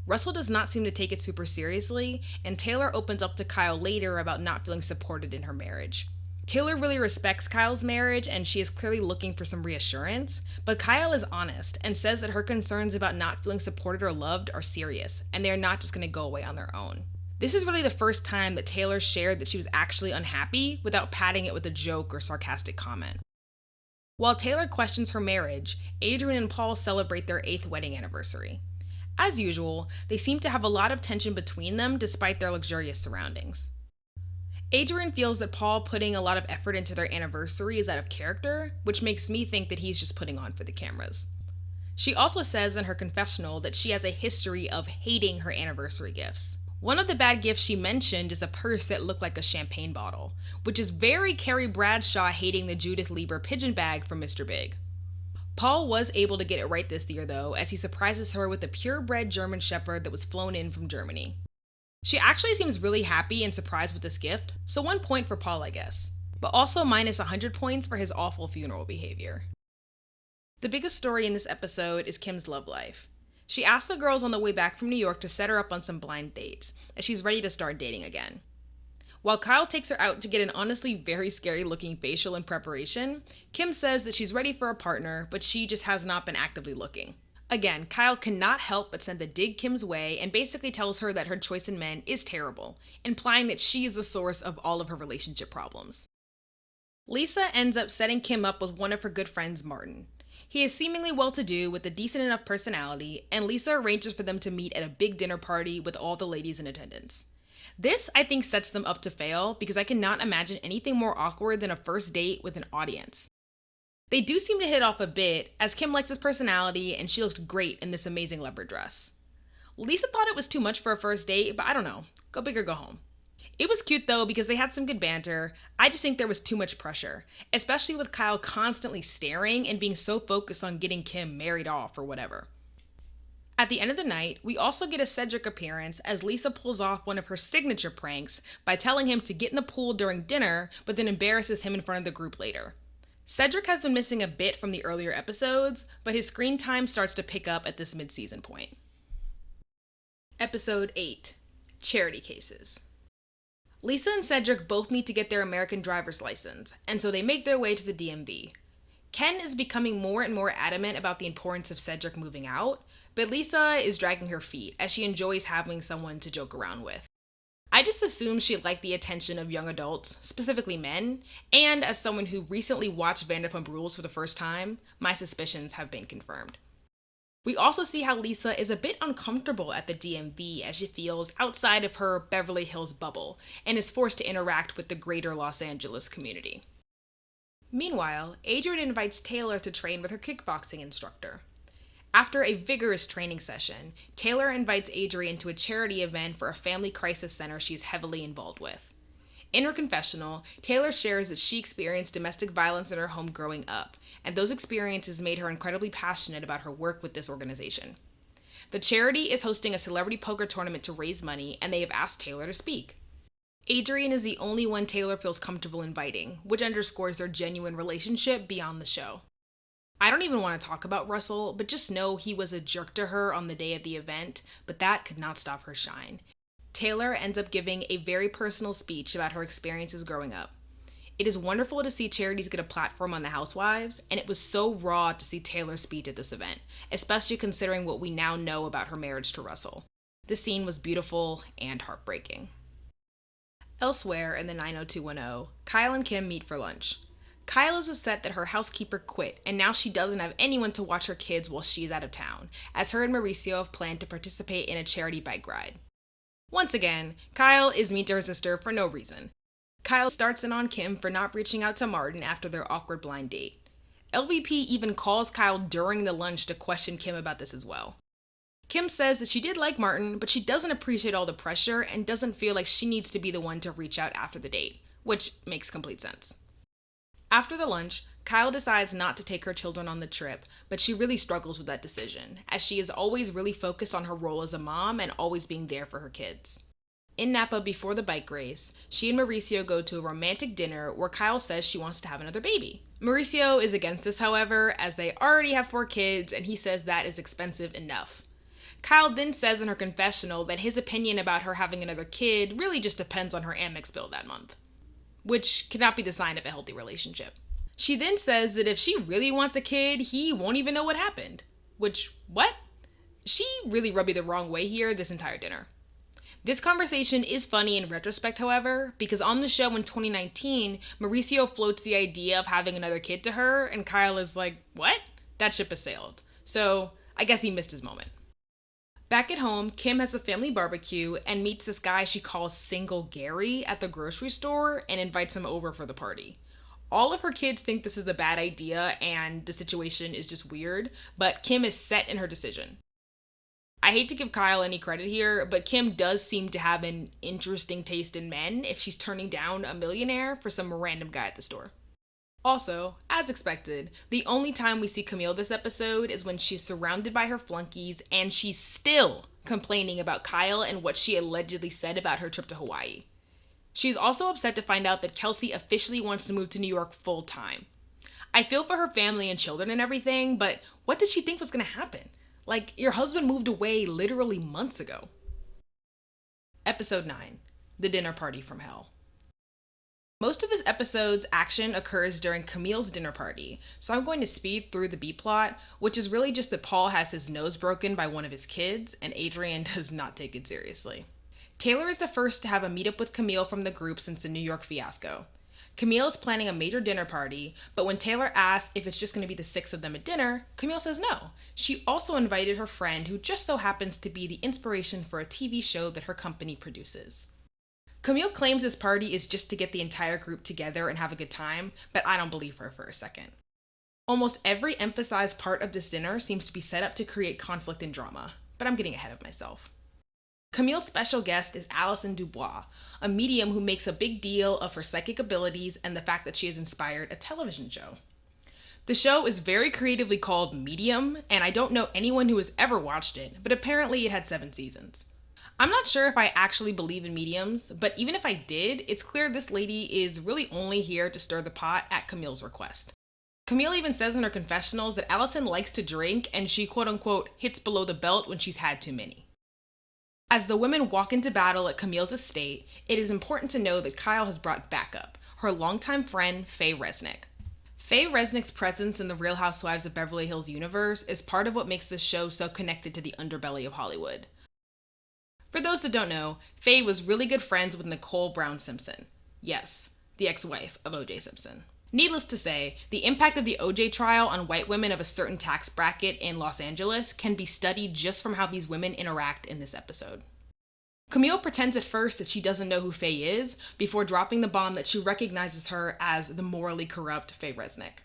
Russell does not seem to take it super seriously, and Taylor opens up to Kyle later about not feeling supported in her marriage. Taylor really respects Kyle's marriage, and she is clearly looking for some reassurance, but Kyle is honest and says that her concerns about not feeling supported or loved are serious, and they are not just going to go away on their own. This is really the first time that Taylor shared that she was actually unhappy without padding it with a joke or sarcastic comment. While Taylor questions her marriage, Adrian and Paul celebrate their 8th wedding anniversary. As usual, they seem to have a lot of tension between them despite their luxurious surroundings. Adrian feels that Paul putting a lot of effort into their anniversary is out of character, which makes me think that he's just putting on for the cameras. She also says in her confessional that she has a history of hating her anniversary gifts. One of the bad gifts she mentioned is a purse that looked like a champagne bottle, which is very Carrie Bradshaw hating the Judith Lieber pigeon bag from Mr. Big. Paul was able to get it right this year though, as he surprises her with a purebred German Shepherd that was flown in from Germany. She actually seems really happy and surprised with this gift, so 1 point for Paul I guess, but also minus 100 points for his awful funeral behavior. The biggest story in this episode is Kim's love life. She asks the girls on the way back from New York to set her up on some blind dates, as she's ready to start dating again. While Kyle takes her out to get an honestly very scary looking facial in preparation, Kim says that she's ready for a partner, but she just has not been actively looking. Again, Kyle cannot help but send the dig Kim's way and basically tells her that her choice in men is terrible, implying that she is the source of all of her relationship problems. Lisa ends up setting Kim up with one of her good friends, Martin. He is seemingly well-to-do with a decent enough personality, and Lisa arranges for them to meet at a big dinner party with all the ladies in attendance. This, I think, sets them up to fail because I cannot imagine anything more awkward than a first date with an audience. They do seem to hit off a bit, as Kim likes his personality and she looked great in this amazing leopard dress. Lisa thought it was too much for a first date, but I don't know. Go big or go home. It was cute though because they had some good banter. I just think there was too much pressure, especially with Kyle constantly staring and being so focused on getting Kim married off or whatever. At the end of the night, we also get a Cedric appearance as Lisa pulls off one of her signature pranks by telling him to get in the pool during dinner, but then embarrasses him in front of the group later. Cedric has been missing a bit from the earlier episodes, but his screen time starts to pick up at this mid-season point. Episode 8, Charity Cases. Lisa and Cedric both need to get their American driver's license, and so they make their way to the DMV. Ken is becoming more and more adamant about the importance of Cedric moving out, but Lisa is dragging her feet as she enjoys having someone to joke around with. I just assumed she'd like the attention of young adults, specifically men, and as someone who recently watched Vanderpump Rules for the first time, my suspicions have been confirmed. We also see how Lisa is a bit uncomfortable at the DMV as she feels outside of her Beverly Hills bubble and is forced to interact with the greater Los Angeles community. Meanwhile, Adrian invites Taylor to train with her kickboxing instructor. After a vigorous training session, Taylor invites Adrian to a charity event for a family crisis center she's heavily involved with. In her confessional, Taylor shares that she experienced domestic violence in her home growing up, and those experiences made her incredibly passionate about her work with this organization. The charity is hosting a celebrity poker tournament to raise money, and they have asked Taylor to speak. Adrian is the only one Taylor feels comfortable inviting, which underscores their genuine relationship beyond the show. I don't even want to talk about Russell, but just know he was a jerk to her on the day of the event, but that could not stop her shine. Taylor ends up giving a very personal speech about her experiences growing up. It is wonderful to see charities get a platform on the Housewives, and it was so raw to see Taylor's speech at this event, especially considering what we now know about her marriage to Russell. This scene was beautiful and heartbreaking. Elsewhere in the 90210, Kyle and Kim meet for lunch. Kyle is upset that her housekeeper quit, and now she doesn't have anyone to watch her kids while she's out of town, as her and Mauricio have planned to participate in a charity bike ride. Once again, Kyle is mean to her sister for no reason. Kyle starts in on Kim for not reaching out to Martin after their awkward blind date. LVP even calls Kyle during the lunch to question Kim about this as well. Kim says that she did like Martin, but she doesn't appreciate all the pressure and doesn't feel like she needs to be the one to reach out after the date, which makes complete sense. After the lunch, Kyle decides not to take her children on the trip, but she really struggles with that decision, as she is always really focused on her role as a mom and always being there for her kids. In Napa before the bike race, she and Mauricio go to a romantic dinner where Kyle says she wants to have another baby. Mauricio is against this, however, as they already have 4 kids and he says that is expensive enough. Kyle then says in her confessional that his opinion about her having another kid really just depends on her Amex bill that month, which cannot be the sign of a healthy relationship. She then says that if she really wants a kid, he won't even know what happened. Which, what? She really rubbed me the wrong way here this entire dinner. This conversation is funny in retrospect, however, because on the show in 2019, Mauricio floats the idea of having another kid to her, and Kyle is like, what? That ship has sailed. So, I guess he missed his moment. Back at home, Kim has a family barbecue and meets this guy she calls Single Gary at the grocery store and invites him over for the party. All of her kids think this is a bad idea and the situation is just weird, but Kim is set in her decision. I hate to give Kyle any credit here, but Kim does seem to have an interesting taste in men if she's turning down a millionaire for some random guy at the store. Also, as expected, the only time we see Camille this episode is when she's surrounded by her flunkies and she's still complaining about Kyle and what she allegedly said about her trip to Hawaii. She's also upset to find out that Kelsey officially wants to move to New York full time. I feel for her family and children and everything, but what did she think was going to happen? Like, your husband moved away literally months ago. Episode 9, The Dinner Party from Hell. Most of this episode's action occurs during Camille's dinner party, so I'm going to speed through the B-plot, which is really just that Paul has his nose broken by one of his kids, and Adrian does not take it seriously. Taylor is the first to have a meetup with Camille from the group since the New York fiasco. Camille is planning a major dinner party, but when Taylor asks if it's just going to be the 6 of them at dinner, Camille says no. She also invited her friend, who just so happens to be the inspiration for a TV show that her company produces. Camille claims this party is just to get the entire group together and have a good time, but I don't believe her for a second. Almost every emphasized part of this dinner seems to be set up to create conflict and drama, but I'm getting ahead of myself. Camille's special guest is Alison Dubois, a medium who makes a big deal of her psychic abilities and the fact that she has inspired a television show. The show is very creatively called Medium, and I don't know anyone who has ever watched it, but apparently it had 7 seasons. I'm not sure if I actually believe in mediums, but even if I did, it's clear this lady is really only here to stir the pot at Camille's request. Camille even says in her confessionals that Alison likes to drink and she quote-unquote hits below the belt when she's had too many. As the women walk into battle at Camille's estate, it is important to know that Kyle has brought backup, her longtime friend, Faye Resnick. Faye Resnick's presence in the Real Housewives of Beverly Hills universe is part of what makes this show so connected to the underbelly of Hollywood. For those that don't know, Faye was really good friends with Nicole Brown Simpson. Yes, the ex-wife of O.J. Simpson. Needless to say, the impact of the O.J. trial on white women of a certain tax bracket in Los Angeles can be studied just from how these women interact in this episode. Camille pretends at first that she doesn't know who Faye is, before dropping the bomb that she recognizes her as the morally corrupt Faye Resnick.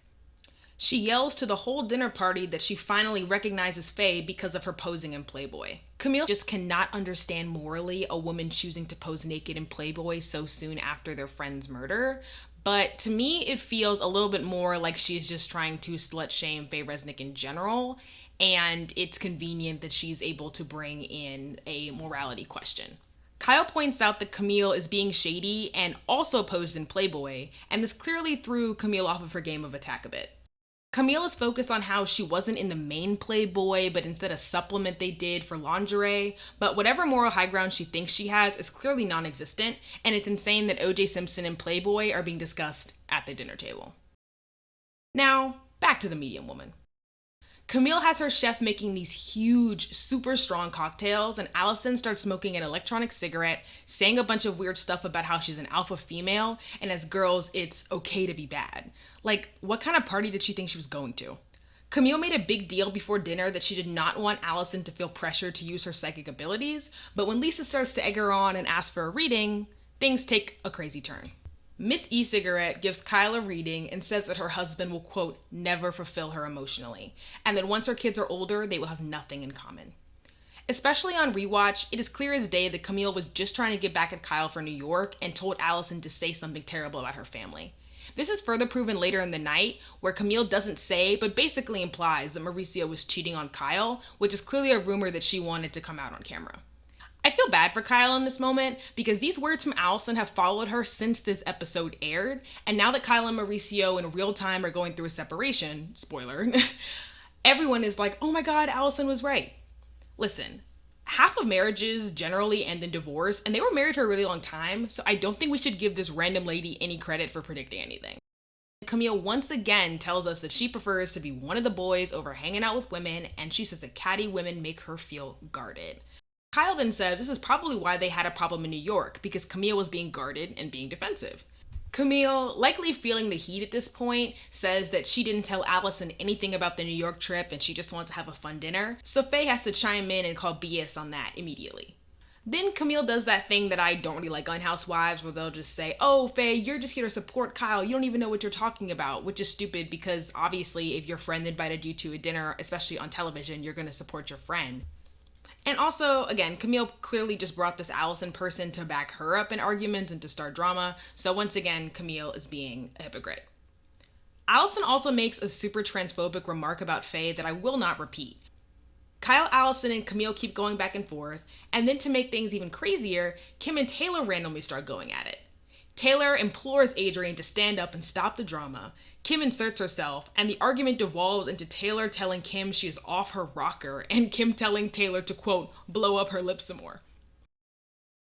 She yells to the whole dinner party that she finally recognizes Faye because of her posing in Playboy. Camille just cannot understand morally a woman choosing to pose naked in Playboy so soon after their friend's murder, but to me it feels a little bit more like she's just trying to slut shame Faye Resnick in general, and it's convenient that she's able to bring in a morality question. Kyle points out that Camille is being shady and also posed in Playboy, and this clearly threw Camille off of her game of attack a bit. Camille is focused on how she wasn't in the main Playboy, but instead a supplement they did for lingerie, but whatever moral high ground she thinks she has is clearly non-existent, and it's insane that O.J. Simpson and Playboy are being discussed at the dinner table. Now, back to the medium woman. Camille has her chef making these huge, super strong cocktails, and Allison starts smoking an electronic cigarette, saying a bunch of weird stuff about how she's an alpha female, and as girls, it's okay to be bad. Like, what kind of party did she think she was going to? Camille made a big deal before dinner that she did not want Allison to feel pressure to use her psychic abilities, but when Lisa starts to egg her on and ask for a reading, things take a crazy turn. Miss E-Cigarette gives Kyle a reading and says that her husband will, quote, never fulfill her emotionally, and that once her kids are older, they will have nothing in common. Especially on rewatch, it is clear as day that Camille was just trying to get back at Kyle for New York and told Allison to say something terrible about her family. This is further proven later in the night, where Camille doesn't say, but basically implies that Mauricio was cheating on Kyle, which is clearly a rumor that she wanted to come out on camera. I feel bad for Kyle in this moment because these words from Allison have followed her since this episode aired, and now that Kyle and Mauricio in real time are going through a separation, spoiler, everyone is like, oh my god, Allison was right. Listen, half of marriages generally end in divorce, and they were married for a really long time, so I don't think we should give this random lady any credit for predicting anything. Camille once again tells us that she prefers to be one of the boys over hanging out with women, and she says that catty women make her feel guarded. Kyle then says this is probably why they had a problem in New York, because Camille was being guarded and being defensive. Camille, likely feeling the heat at this point, says that she didn't tell Allison anything about the New York trip and she just wants to have a fun dinner, so Faye has to chime in and call BS on that immediately. Then Camille does that thing that I don't really like on Housewives, where they'll just say, oh, Faye, you're just here to support Kyle, you don't even know what you're talking about, which is stupid because obviously if your friend invited you to a dinner, especially on television, you're going to support your friend. And also, again, Camille clearly just brought this Allison person to back her up in arguments and to start drama, so once again, Camille is being a hypocrite. Allison also makes a super transphobic remark about Faye that I will not repeat. Kyle, Allison, and Camille keep going back and forth, and then to make things even crazier, Kim and Taylor randomly start going at it. Taylor implores Adrian to stand up and stop the drama. Kim inserts herself, and the argument devolves into Taylor telling Kim she is off her rocker, and Kim telling Taylor to, quote, blow up her lips some more.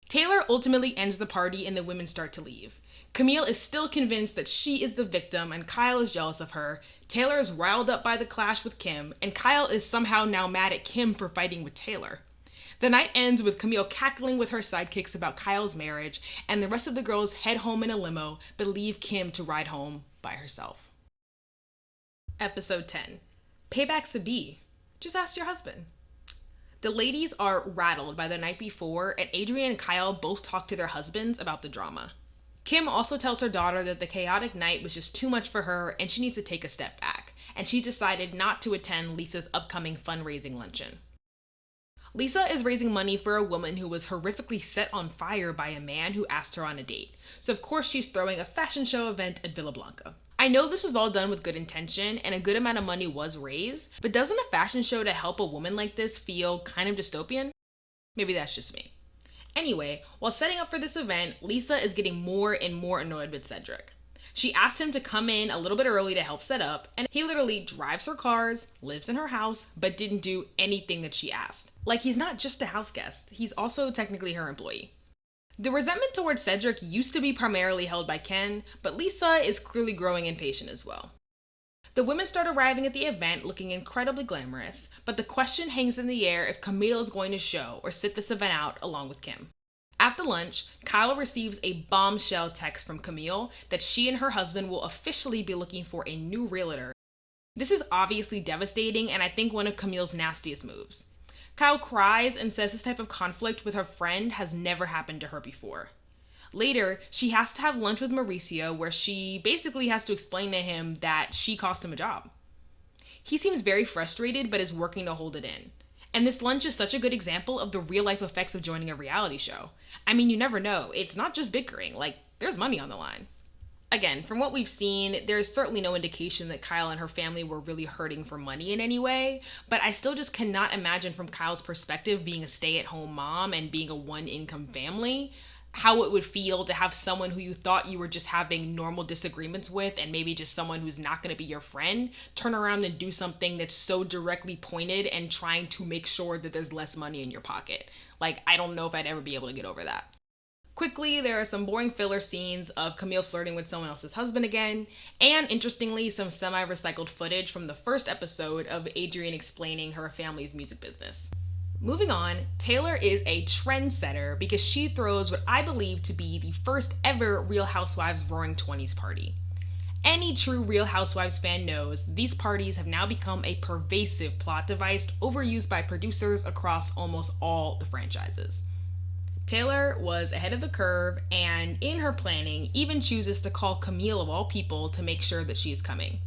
Taylor ultimately ends the party and the women start to leave. Camille is still convinced that she is the victim and Kyle is jealous of her. Taylor is riled up by the clash with Kim, and Kyle is somehow now mad at Kim for fighting with Taylor. The night ends with Camille cackling with her sidekicks about Kyle's marriage, and the rest of the girls head home in a limo, but leave Kim to ride home by herself. Episode 10. Payback's a B. Just ask your husband. The ladies are rattled by the night before, and Adrian and Kyle both talk to their husbands about the drama. Kim also tells her daughter that the chaotic night was just too much for her and she needs to take a step back, and she decided not to attend Lisa's upcoming fundraising luncheon. Lisa is raising money for a woman who was horrifically set on fire by a man who asked her on a date, so of course she's throwing a fashion show event at Villa Blanca. I know this was all done with good intention and a good amount of money was raised, but doesn't a fashion show to help a woman like this feel kind of dystopian? Maybe that's just me. Anyway, while setting up for this event, Lisa is getting more and more annoyed with Cedric. She asked him to come in a little bit early to help set up, and he literally drives her cars, lives in her house, but didn't do anything that she asked. Like, he's not just a house guest, he's also technically her employee. The resentment towards Cedric used to be primarily held by Ken, but Lisa is clearly growing impatient as well. The women start arriving at the event looking incredibly glamorous, but the question hangs in the air if Camille is going to show or sit this event out along with Kim. At the lunch, Kyle receives a bombshell text from Camille that she and her husband will officially be looking for a new realtor. This is obviously devastating and I think one of Camille's nastiest moves. Kyle cries and says this type of conflict with her friend has never happened to her before. Later, she has to have lunch with Mauricio where she basically has to explain to him that she cost him a job. He seems very frustrated but is working to hold it in. And this lunch is such a good example of the real life effects of joining a reality show. I mean, you never know. It's not just bickering, like there's money on the line. Again, from what we've seen, there's certainly no indication that Kyle and her family were really hurting for money in any way, but I still just cannot imagine from Kyle's perspective being a stay-at-home mom and being a one-income family, how it would feel to have someone who you thought you were just having normal disagreements with and maybe just someone who's not going to be your friend turn around and do something that's so directly pointed and trying to make sure that there's less money in your pocket. Like, I don't know if I'd ever be able to get over that. Quickly, there are some boring filler scenes of Camille flirting with someone else's husband again, and interestingly, some semi-recycled footage from the first episode of Adrienne explaining her family's music business. Moving on, Taylor is a trendsetter because she throws what I believe to be the first ever Real Housewives Roaring Twenties party. Any true Real Housewives fan knows these parties have now become a pervasive plot device overused by producers across almost all the franchises. Taylor was ahead of the curve and, in her planning, even chooses to call Camille of all people to make sure that she is coming.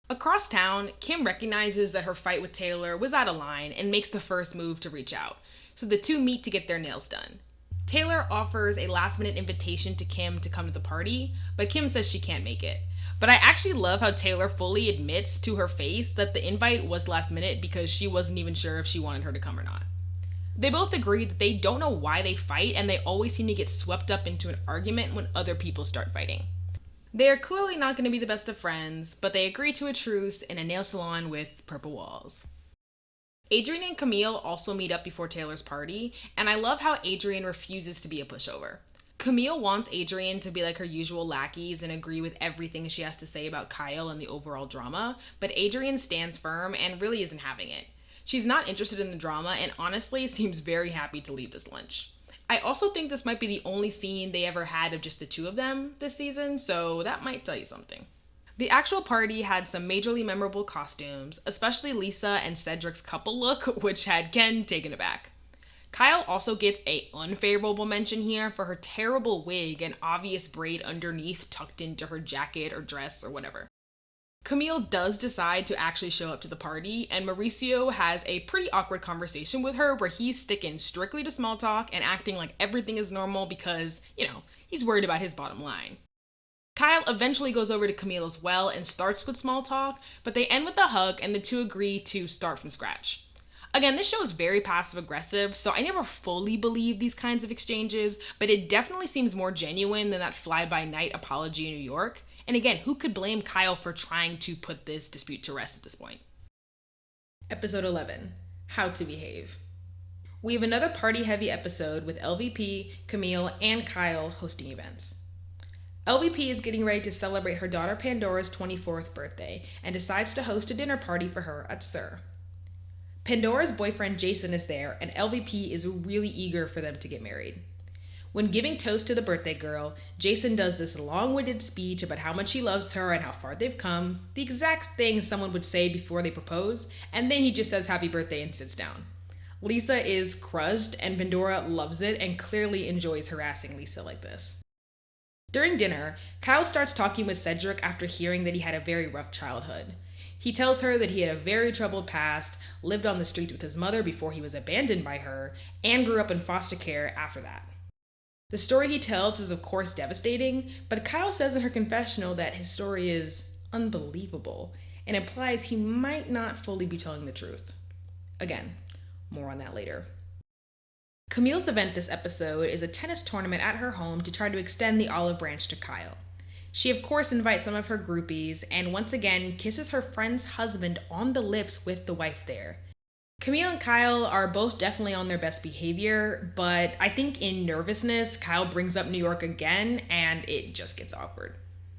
Across town, Kim recognizes that her fight with Taylor was out of line and makes the first move to reach out, so the two meet to get their nails done. Taylor offers a last-minute invitation to Kim to come to the party, but Kim says she can't make it. But I actually love how Taylor fully admits to her face that the invite was last minute because she wasn't even sure if she wanted her to come or not. They both agree that they don't know why they fight, and they always seem to get swept up into an argument when other people start fighting. They are clearly not going to be the best of friends, but they agree to a truce in a nail salon with purple walls. Adrienne and Camille also meet up before Taylor's party, and I love how Adrienne refuses to be a pushover. Camille wants Adrienne to be like her usual lackeys and agree with everything she has to say about Kyle and the overall drama, but Adrienne stands firm and really isn't having it. She's not interested in the drama and honestly seems very happy to leave this lunch. I also think this might be the only scene they ever had of just the two of them this season, so that might tell you something. The actual party had some majorly memorable costumes, especially Lisa and Cedric's couple look, which had Ken taken aback. Kyle also gets an unfavorable mention here for her terrible wig and obvious braid underneath tucked into her jacket or dress or whatever. Camille does decide to actually show up to the party, and Mauricio has a pretty awkward conversation with her where he's sticking strictly to small talk and acting like everything is normal because, he's worried about his bottom line. Kyle eventually goes over to Camille as well and starts with small talk, but they end with a hug and the two agree to start from scratch. Again, this show is very passive-aggressive, so I never fully believe these kinds of exchanges, but it definitely seems more genuine than that fly-by-night apology in New York. And again, who could blame Kyle for trying to put this dispute to rest at this point? Episode 11, How to Behave. We have another party-heavy episode with LVP, Camille, and Kyle hosting events. LVP is getting ready to celebrate her daughter Pandora's 24th birthday and decides to host a dinner party for her at SUR. Pandora's boyfriend Jason is there, and LVP is really eager for them to get married. When giving toast to the birthday girl, Jason does this long-winded speech about how much he loves her and how far they've come, the exact thing someone would say before they propose, and then he just says happy birthday and sits down. Lisa is crushed, and Pandora loves it and clearly enjoys harassing Lisa like this. During dinner, Kyle starts talking with Cedric after hearing that he had a very rough childhood. He tells her that he had a very troubled past, lived on the street with his mother before he was abandoned by her, and grew up in foster care after that. The story he tells is of course devastating, but Kyle says in her confessional that his story is unbelievable and implies he might not fully be telling the truth. Again, more on that later. Camille's event this episode is a tennis tournament at her home to try to extend the olive branch to Kyle. She of course invites some of her groupies and once again kisses her friend's husband on the lips with the wife there. Camille and Kyle are both definitely on their best behavior, but I think in nervousness, Kyle brings up New York again and it just gets awkward.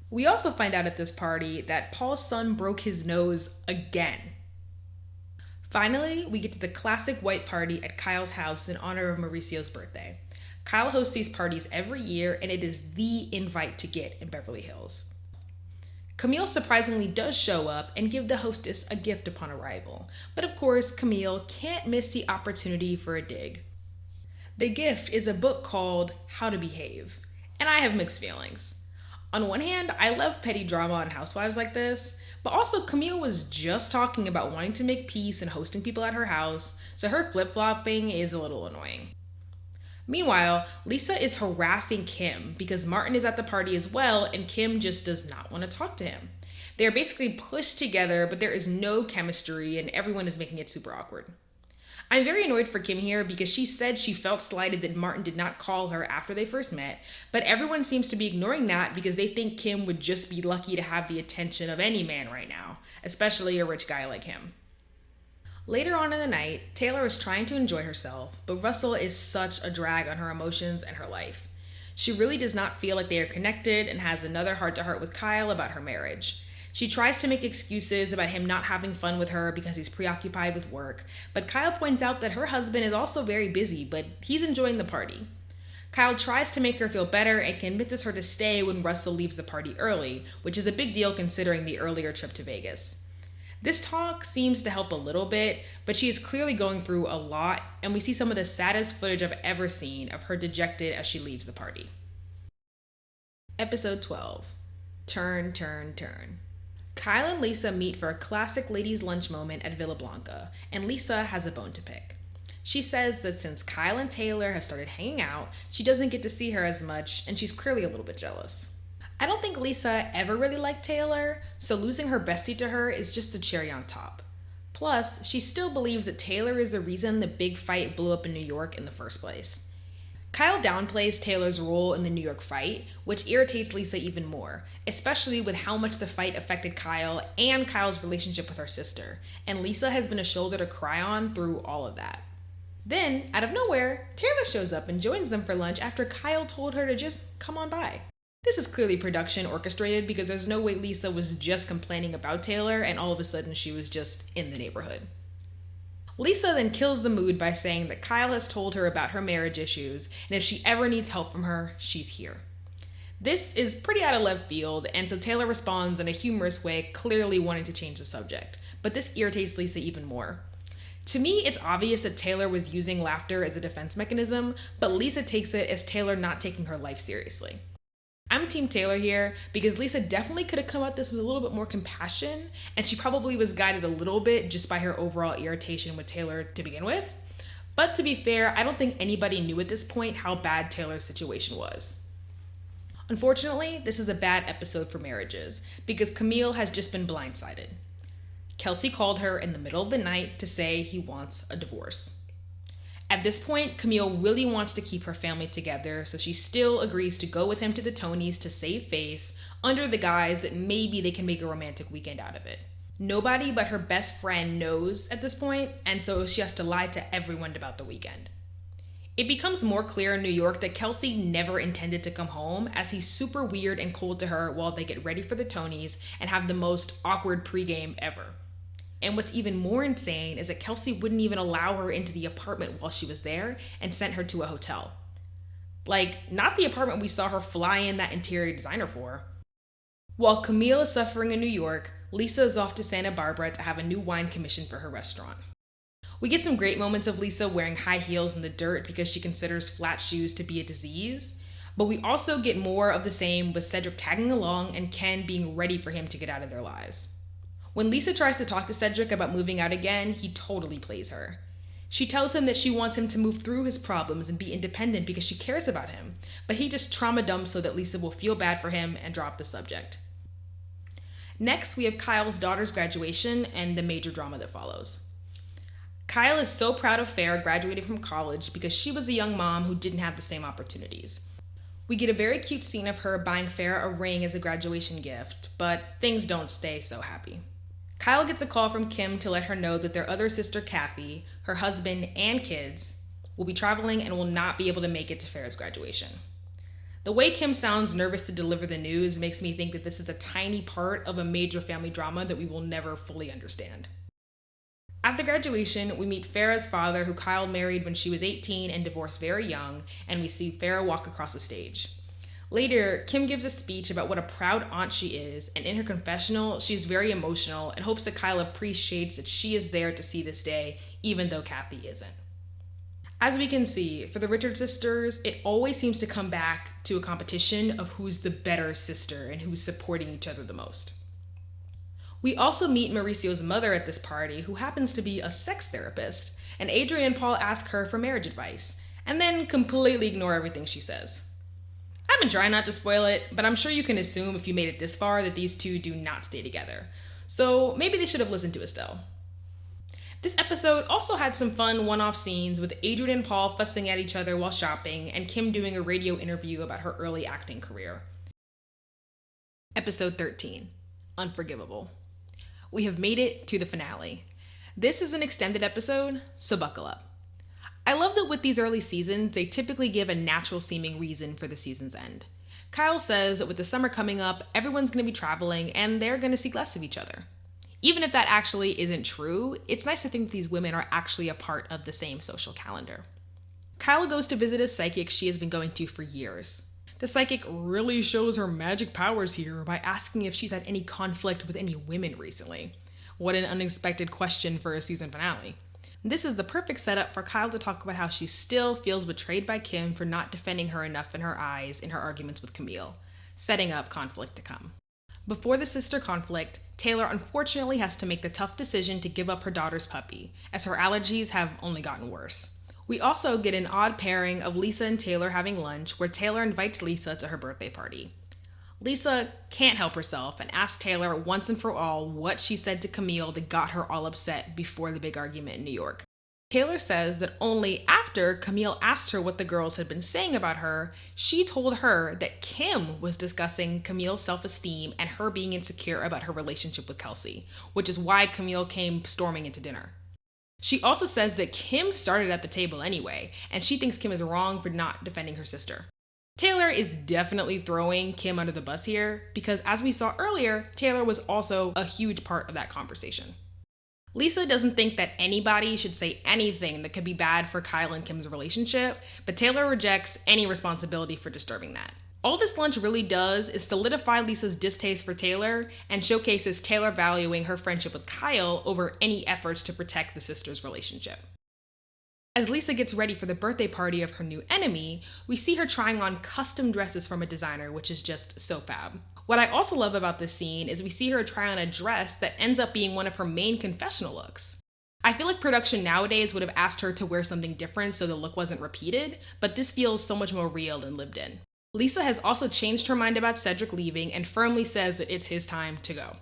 We also find out at this party that Paul's son broke his nose again. Finally, we get to the classic white party at Kyle's house in honor of Mauricio's birthday. Kyle hosts these parties every year and it is the invite to get in Beverly Hills. Camille surprisingly does show up and give the hostess a gift upon arrival, but of course Camille can't miss the opportunity for a dig. The gift is a book called How to Behave, and I have mixed feelings. On one hand, I love petty drama on Housewives like this, but also Camille was just talking about wanting to make peace and hosting people at her house, so her flip-flopping is a little annoying. Meanwhile, Lisa is harassing Kim because Martin is at the party as well and Kim just does not want to talk to him. They are basically pushed together, but there is no chemistry and everyone is making it super awkward. I'm very annoyed for Kim here because she said she felt slighted that Martin did not call her after they first met, but everyone seems to be ignoring that because they think Kim would just be lucky to have the attention of any man right now, especially a rich guy like him. Later on in the night, Taylor is trying to enjoy herself, but Russell is such a drag on her emotions and her life. She really does not feel like they are connected and has another heart-to-heart with Kyle about her marriage. She tries to make excuses about him not having fun with her because he's preoccupied with work, but Kyle points out that her husband is also very busy, but he's enjoying the party. Kyle tries to make her feel better and convinces her to stay when Russell leaves the party early, which is a big deal considering the earlier trip to Vegas. This talk seems to help a little bit, but she is clearly going through a lot, and we see some of the saddest footage I've ever seen of her dejected as she leaves the party. Episode 12. Turn, Turn, Turn. Kyle and Lisa meet for a classic ladies' lunch moment at Villa Blanca, and Lisa has a bone to pick. She says that since Kyle and Taylor have started hanging out, she doesn't get to see her as much, and she's clearly a little bit jealous. I don't think Lisa ever really liked Taylor, so losing her bestie to her is just a cherry on top. Plus, she still believes that Taylor is the reason the big fight blew up in New York in the first place. Kyle downplays Taylor's role in the New York fight, which irritates Lisa even more, especially with how much the fight affected Kyle and Kyle's relationship with her sister, and Lisa has been a shoulder to cry on through all of that. Then, out of nowhere, Taylor shows up and joins them for lunch after Kyle told her to just come on by. This is clearly production orchestrated because there's no way Lisa was just complaining about Taylor and all of a sudden she was just in the neighborhood. Lisa then kills the mood by saying that Kyle has told her about her marriage issues and if she ever needs help from her, she's here. This is pretty out of left field, and so Taylor responds in a humorous way, clearly wanting to change the subject. But this irritates Lisa even more. To me, it's obvious that Taylor was using laughter as a defense mechanism, but Lisa takes it as Taylor not taking her life seriously. I'm Team Taylor here because Lisa definitely could have come at this with a little bit more compassion, and she probably was guided a little bit just by her overall irritation with Taylor to begin with. But to be fair, I don't think anybody knew at this point how bad Taylor's situation was. Unfortunately, this is a bad episode for marriages because Camille has just been blindsided. Kelsey called her in the middle of the night to say he wants a divorce. At this point, Camille really wants to keep her family together, so she still agrees to go with him to the Tonys to save face under the guise that maybe they can make a romantic weekend out of it. Nobody but her best friend knows at this point, and so she has to lie to everyone about the weekend. It becomes more clear in New York that Kelsey never intended to come home, as he's super weird and cold to her while they get ready for the Tonys and have the most awkward pregame ever. And what's even more insane is that Kelsey wouldn't even allow her into the apartment while she was there and sent her to a hotel. Like, not the apartment we saw her fly in that interior designer for. While Camille is suffering in New York, Lisa is off to Santa Barbara to have a new wine commissioned for her restaurant. We get some great moments of Lisa wearing high heels in the dirt because she considers flat shoes to be a disease, but we also get more of the same with Cedric tagging along and Ken being ready for him to get out of their lives. When Lisa tries to talk to Cedric about moving out again, he totally plays her. She tells him that she wants him to move through his problems and be independent because she cares about him, but he just trauma dumps so that Lisa will feel bad for him and drop the subject. Next, we have Kyle's daughter's graduation and the major drama that follows. Kyle is so proud of Farrah graduating from college because she was a young mom who didn't have the same opportunities. We get a very cute scene of her buying Farrah a ring as a graduation gift, but things don't stay so happy. Kyle gets a call from Kim to let her know that their other sister, Kathy, her husband, and kids will be traveling and will not be able to make it to Farrah's graduation. The way Kim sounds nervous to deliver the news makes me think that this is a tiny part of a major family drama that we will never fully understand. At the graduation, we meet Farrah's father, who Kyle married when she was 18 and divorced very young, and we see Farrah walk across the stage. Later, Kim gives a speech about what a proud aunt she is, and in her confessional, she's very emotional and hopes that Kyle appreciates that she is there to see this day, even though Kathy isn't. As we can see, for the Richard sisters, it always seems to come back to a competition of who's the better sister and who's supporting each other the most. We also meet Mauricio's mother at this party, who happens to be a sex therapist, and Adrian and Paul ask her for marriage advice, and then completely ignore everything she says. I've been trying not to spoil it, but I'm sure you can assume if you made it this far that these two do not stay together. So maybe they should have listened to Estelle. This episode also had some fun one-off scenes with Adrian and Paul fussing at each other while shopping and Kim doing a radio interview about her early acting career. Episode 13, Unforgivable. We have made it to the finale. This is an extended episode, so buckle up. I love that with these early seasons, they typically give a natural seeming reason for the season's end. Kyle says that with the summer coming up, everyone's going to be traveling and they're going to see less of each other. Even if that actually isn't true, it's nice to think that these women are actually a part of the same social calendar. Kyle goes to visit a psychic she has been going to for years. The psychic really shows her magic powers here by asking if she's had any conflict with any women recently. What an unexpected question for a season finale. This is the perfect setup for Kyle to talk about how she still feels betrayed by Kim for not defending her enough in her eyes in her arguments with Camille, setting up conflict to come. Before the sister conflict, Taylor unfortunately has to make the tough decision to give up her daughter's puppy, as her allergies have only gotten worse. We also get an odd pairing of Lisa and Taylor having lunch, where Taylor invites Lisa to her birthday party. Lisa can't help herself and asks Taylor once and for all what she said to Camille that got her all upset before the big argument in New York. Taylor says that only after Camille asked her what the girls had been saying about her, she told her that Kim was discussing Camille's self-esteem and her being insecure about her relationship with Kelsey, which is why Camille came storming into dinner. She also says that Kim started at the table anyway, and she thinks Kim is wrong for not defending her sister. Taylor is definitely throwing Kim under the bus here, because as we saw earlier, Taylor was also a huge part of that conversation. Lisa doesn't think that anybody should say anything that could be bad for Kyle and Kim's relationship, but Taylor rejects any responsibility for disturbing that. All this lunch really does is solidify Lisa's distaste for Taylor and showcases Taylor valuing her friendship with Kyle over any efforts to protect the sisters' relationship. As Lisa gets ready for the birthday party of her new enemy, we see her trying on custom dresses from a designer, which is just so fab. What I also love about this scene is we see her try on a dress that ends up being one of her main confessional looks. I feel like production nowadays would have asked her to wear something different so the look wasn't repeated, but this feels so much more real and lived in. Lisa has also changed her mind about Cedric leaving and firmly says that it's his time to go.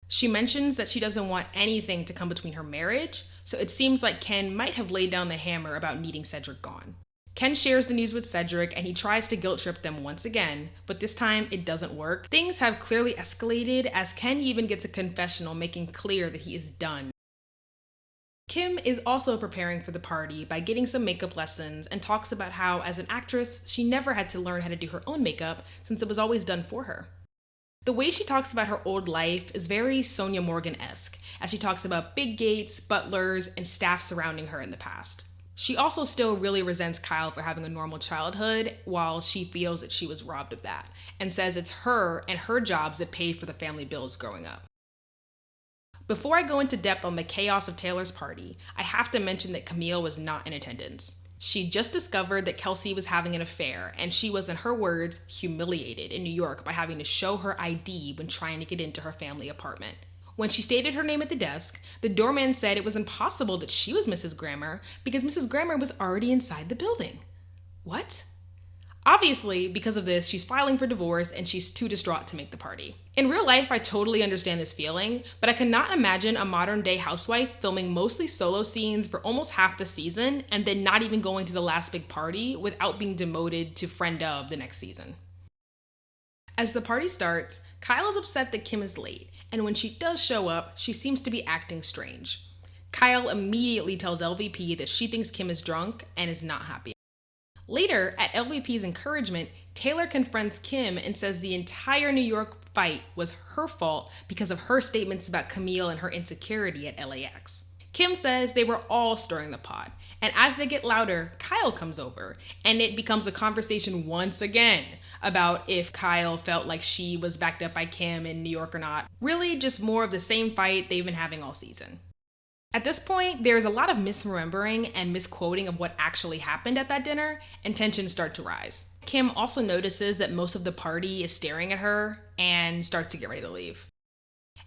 She mentions that she doesn't want anything to come between her marriage, so it seems like Ken might have laid down the hammer about needing Cedric gone. Ken shares the news with Cedric and he tries to guilt trip them once again, but this time it doesn't work. Things have clearly escalated as Ken even gets a confessional making clear that he is done. Kim is also preparing for the party by getting some makeup lessons and talks about how, as an actress, she never had to learn how to do her own makeup since it was always done for her. The way she talks about her old life is very Sonia Morgan-esque, as she talks about big gates, butlers, and staff surrounding her in the past. She also still really resents Kyle for having a normal childhood, while she feels that she was robbed of that, and says it's her and her jobs that paid for the family bills growing up. Before I go into depth on the chaos of Taylor's party, I have to mention that Camille was not in attendance. She just discovered that Kelsey was having an affair, and she was, in her words, humiliated in New York by having to show her ID when trying to get into her family apartment. When she stated her name at the desk, the doorman said it was impossible that she was Mrs. Grammer because Mrs. Grammer was already inside the building. What? Obviously, because of this, she's filing for divorce and she's too distraught to make the party. In real life, I totally understand this feeling, but I cannot imagine a modern-day housewife filming mostly solo scenes for almost half the season and then not even going to the last big party without being demoted to friend of the next season. As the party starts, Kyle is upset that Kim is late, and when she does show up, she seems to be acting strange. Kyle immediately tells LVP that she thinks Kim is drunk and is not happy. Later, at LVP's encouragement, Taylor confronts Kim and says the entire New York fight was her fault because of her statements about Camille and her insecurity at LAX. Kim says they were all stirring the pot, and as they get louder, Kyle comes over, and it becomes a conversation once again about if Kyle felt like she was backed up by Kim in New York or not. Really just more of the same fight they've been having all season. At this point, there's a lot of misremembering and misquoting of what actually happened at that dinner, and tensions start to rise. Kim also notices that most of the party is staring at her and starts to get ready to leave.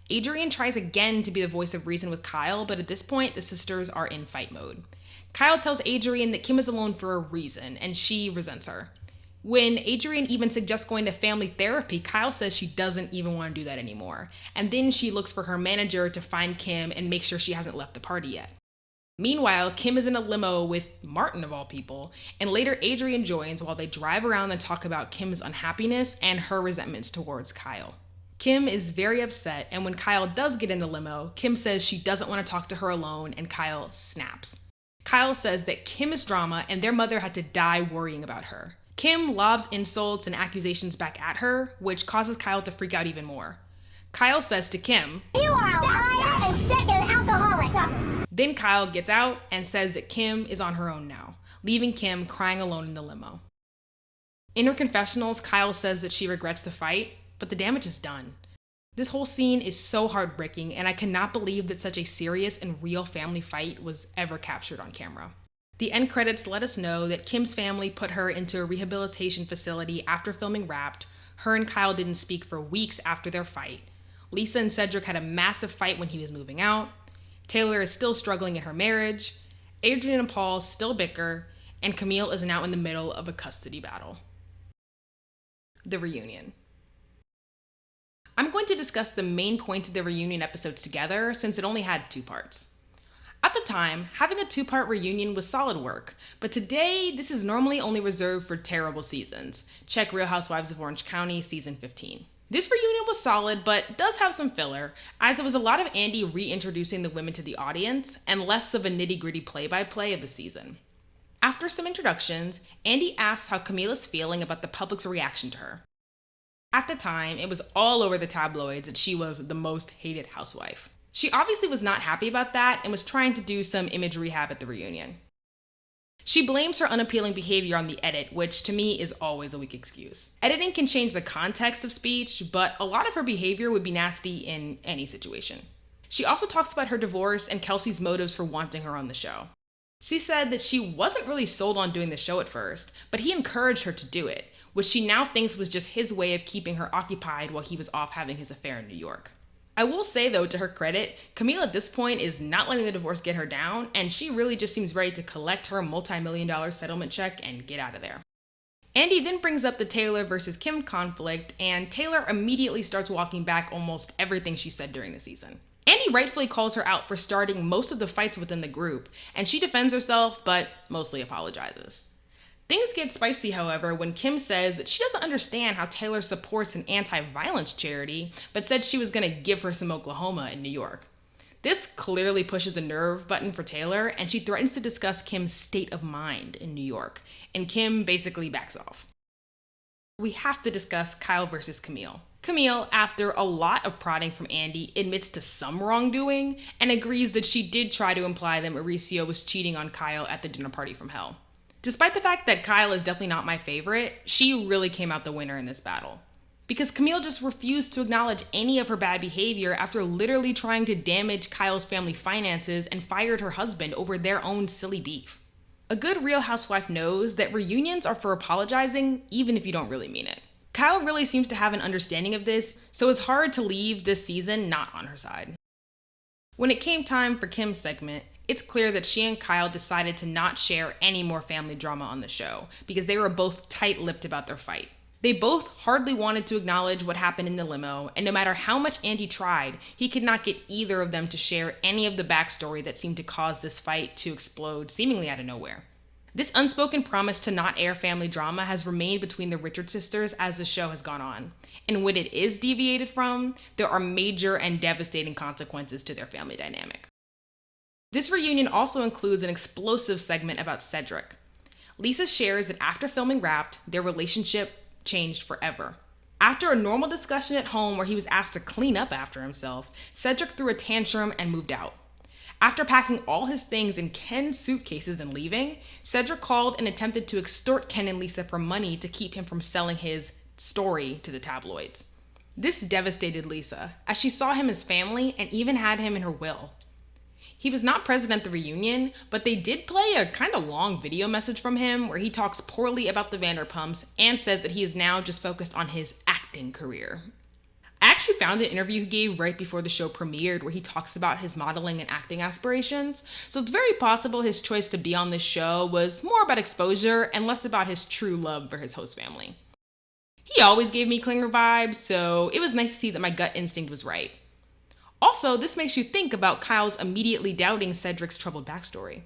Adrian tries again to be the voice of reason with Kyle, but at this point, the sisters are in fight mode. Kyle tells Adrian that Kim is alone for a reason, and she resents her. When Adrian even suggests going to family therapy, Kyle says she doesn't even want to do that anymore. And then she looks for her manager to find Kim and make sure she hasn't left the party yet. Meanwhile, Kim is in a limo with Martin of all people, and later Adrian joins while they drive around and talk about Kim's unhappiness and her resentments towards Kyle. Kim is very upset, and when Kyle does get in the limo, Kim says she doesn't want to talk to her alone, and Kyle snaps. Kyle says that Kim is drama and their mother had to die worrying about her. Kim lobs insults and accusations back at her, which causes Kyle to freak out even more. Kyle says to Kim, "You are a liar and sick and alcoholic." Then Kyle gets out and says that Kim is on her own now, leaving Kim crying alone in the limo. In her confessionals, Kyle says that she regrets the fight, but the damage is done. This whole scene is so heartbreaking, and I cannot believe that such a serious and real family fight was ever captured on camera. The end credits let us know that Kim's family put her into a rehabilitation facility after filming Wrapped. Her and Kyle didn't speak for weeks after their fight. Lisa and Cedric had a massive fight when he was moving out. Taylor is still struggling in her marriage. Adrian and Paul still bicker, and Camille is now in the middle of a custody battle. The reunion. I'm going to discuss the main points of the reunion episodes together since it only had 2 parts. At the time, having a 2-part reunion was solid work, but today this is normally only reserved for terrible seasons. Check Real Housewives of Orange County season 15. This reunion was solid, but does have some filler, as it was a lot of Andy reintroducing the women to the audience and less of a nitty-gritty play-by-play of the season. After some introductions, Andy asks how Camila's feeling about the public's reaction to her. At the time, it was all over the tabloids that she was the most hated housewife. She obviously was not happy about that and was trying to do some image rehab at the reunion. She blames her unappealing behavior on the edit, which to me is always a weak excuse. Editing can change the context of speech, but a lot of her behavior would be nasty in any situation. She also talks about her divorce and Kelsey's motives for wanting her on the show. She said that she wasn't really sold on doing the show at first, but he encouraged her to do it, which she now thinks was just his way of keeping her occupied while he was off having his affair in New York. I will say though, to her credit, Camille at this point is not letting the divorce get her down, and she really just seems ready to collect her multi-million-dollar settlement check and get out of there. Andy then brings up the Taylor versus Kim conflict, and Taylor immediately starts walking back almost everything she said during the season. Andy rightfully calls her out for starting most of the fights within the group, and she defends herself, but mostly apologizes. Things get spicy, however, when Kim says that she doesn't understand how Taylor supports an anti-violence charity, but said she was going to give her some Oklahoma in New York. This clearly pushes a nerve button for Taylor, and she threatens to discuss Kim's state of mind in New York, and Kim basically backs off. We have to discuss Kyle versus Camille. Camille, after a lot of prodding from Andy, admits to some wrongdoing and agrees that she did try to imply that Mauricio was cheating on Kyle at the dinner party from hell. Despite the fact that Kyle is definitely not my favorite, she really came out the winner in this battle. Because Camille just refused to acknowledge any of her bad behavior after literally trying to damage Kyle's family finances and fired her husband over their own silly beef. A good Real Housewife knows that reunions are for apologizing even if you don't really mean it. Kyle really seems to have an understanding of this, so it's hard to leave this season not on her side. When it came time for Kim's segment, it's clear that she and Kyle decided to not share any more family drama on the show because they were both tight-lipped about their fight. They both hardly wanted to acknowledge what happened in the limo, and no matter how much Andy tried, he could not get either of them to share any of the backstory that seemed to cause this fight to explode seemingly out of nowhere. This unspoken promise to not air family drama has remained between the Richard sisters as the show has gone on, and when it is deviated from, there are major and devastating consequences to their family dynamic. This reunion also includes an explosive segment about Cedric. Lisa shares that after filming Wrapped, their relationship changed forever. After a normal discussion at home where he was asked to clean up after himself, Cedric threw a tantrum and moved out. After packing all his things in Ken's suitcases and leaving, Cedric called and attempted to extort Ken and Lisa for money to keep him from selling his story to the tabloids. This devastated Lisa, as she saw him as family and even had him in her will. He was not present at the reunion, but they did play a kind of long video message from him where he talks poorly about the Vanderpumps and says that he is now just focused on his acting career. I actually found an interview he gave right before the show premiered where he talks about his modeling and acting aspirations, so it's very possible his choice to be on this show was more about exposure and less about his true love for his host family. He always gave me Klinger vibes, so it was nice to see that my gut instinct was right. Also, this makes you think about Kyle's immediately doubting Cedric's troubled backstory.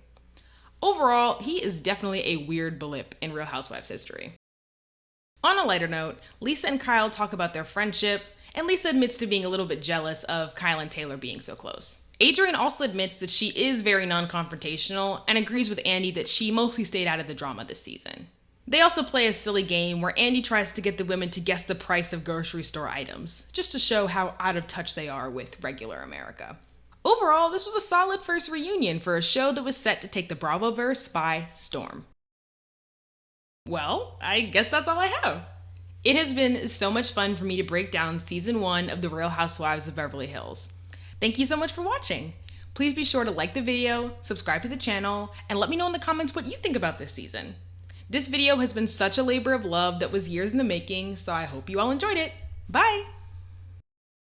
Overall, he is definitely a weird blip in Real Housewives history. On a lighter note, Lisa and Kyle talk about their friendship, and Lisa admits to being a little bit jealous of Kyle and Taylor being so close. Adrienne also admits that she is very non-confrontational and agrees with Andy that she mostly stayed out of the drama this season. They also play a silly game where Andy tries to get the women to guess the price of grocery store items, just to show how out of touch they are with regular America. Overall, this was a solid first reunion for a show that was set to take the Bravoverse by storm. Well, I guess that's all I have. It has been so much fun for me to break down season 1 of The Real Housewives of Beverly Hills. Thank you so much for watching. Please be sure to like the video, subscribe to the channel, and let me know in the comments what you think about this season. This video has been such a labor of love that was years in the making, so I hope you all enjoyed it. Bye!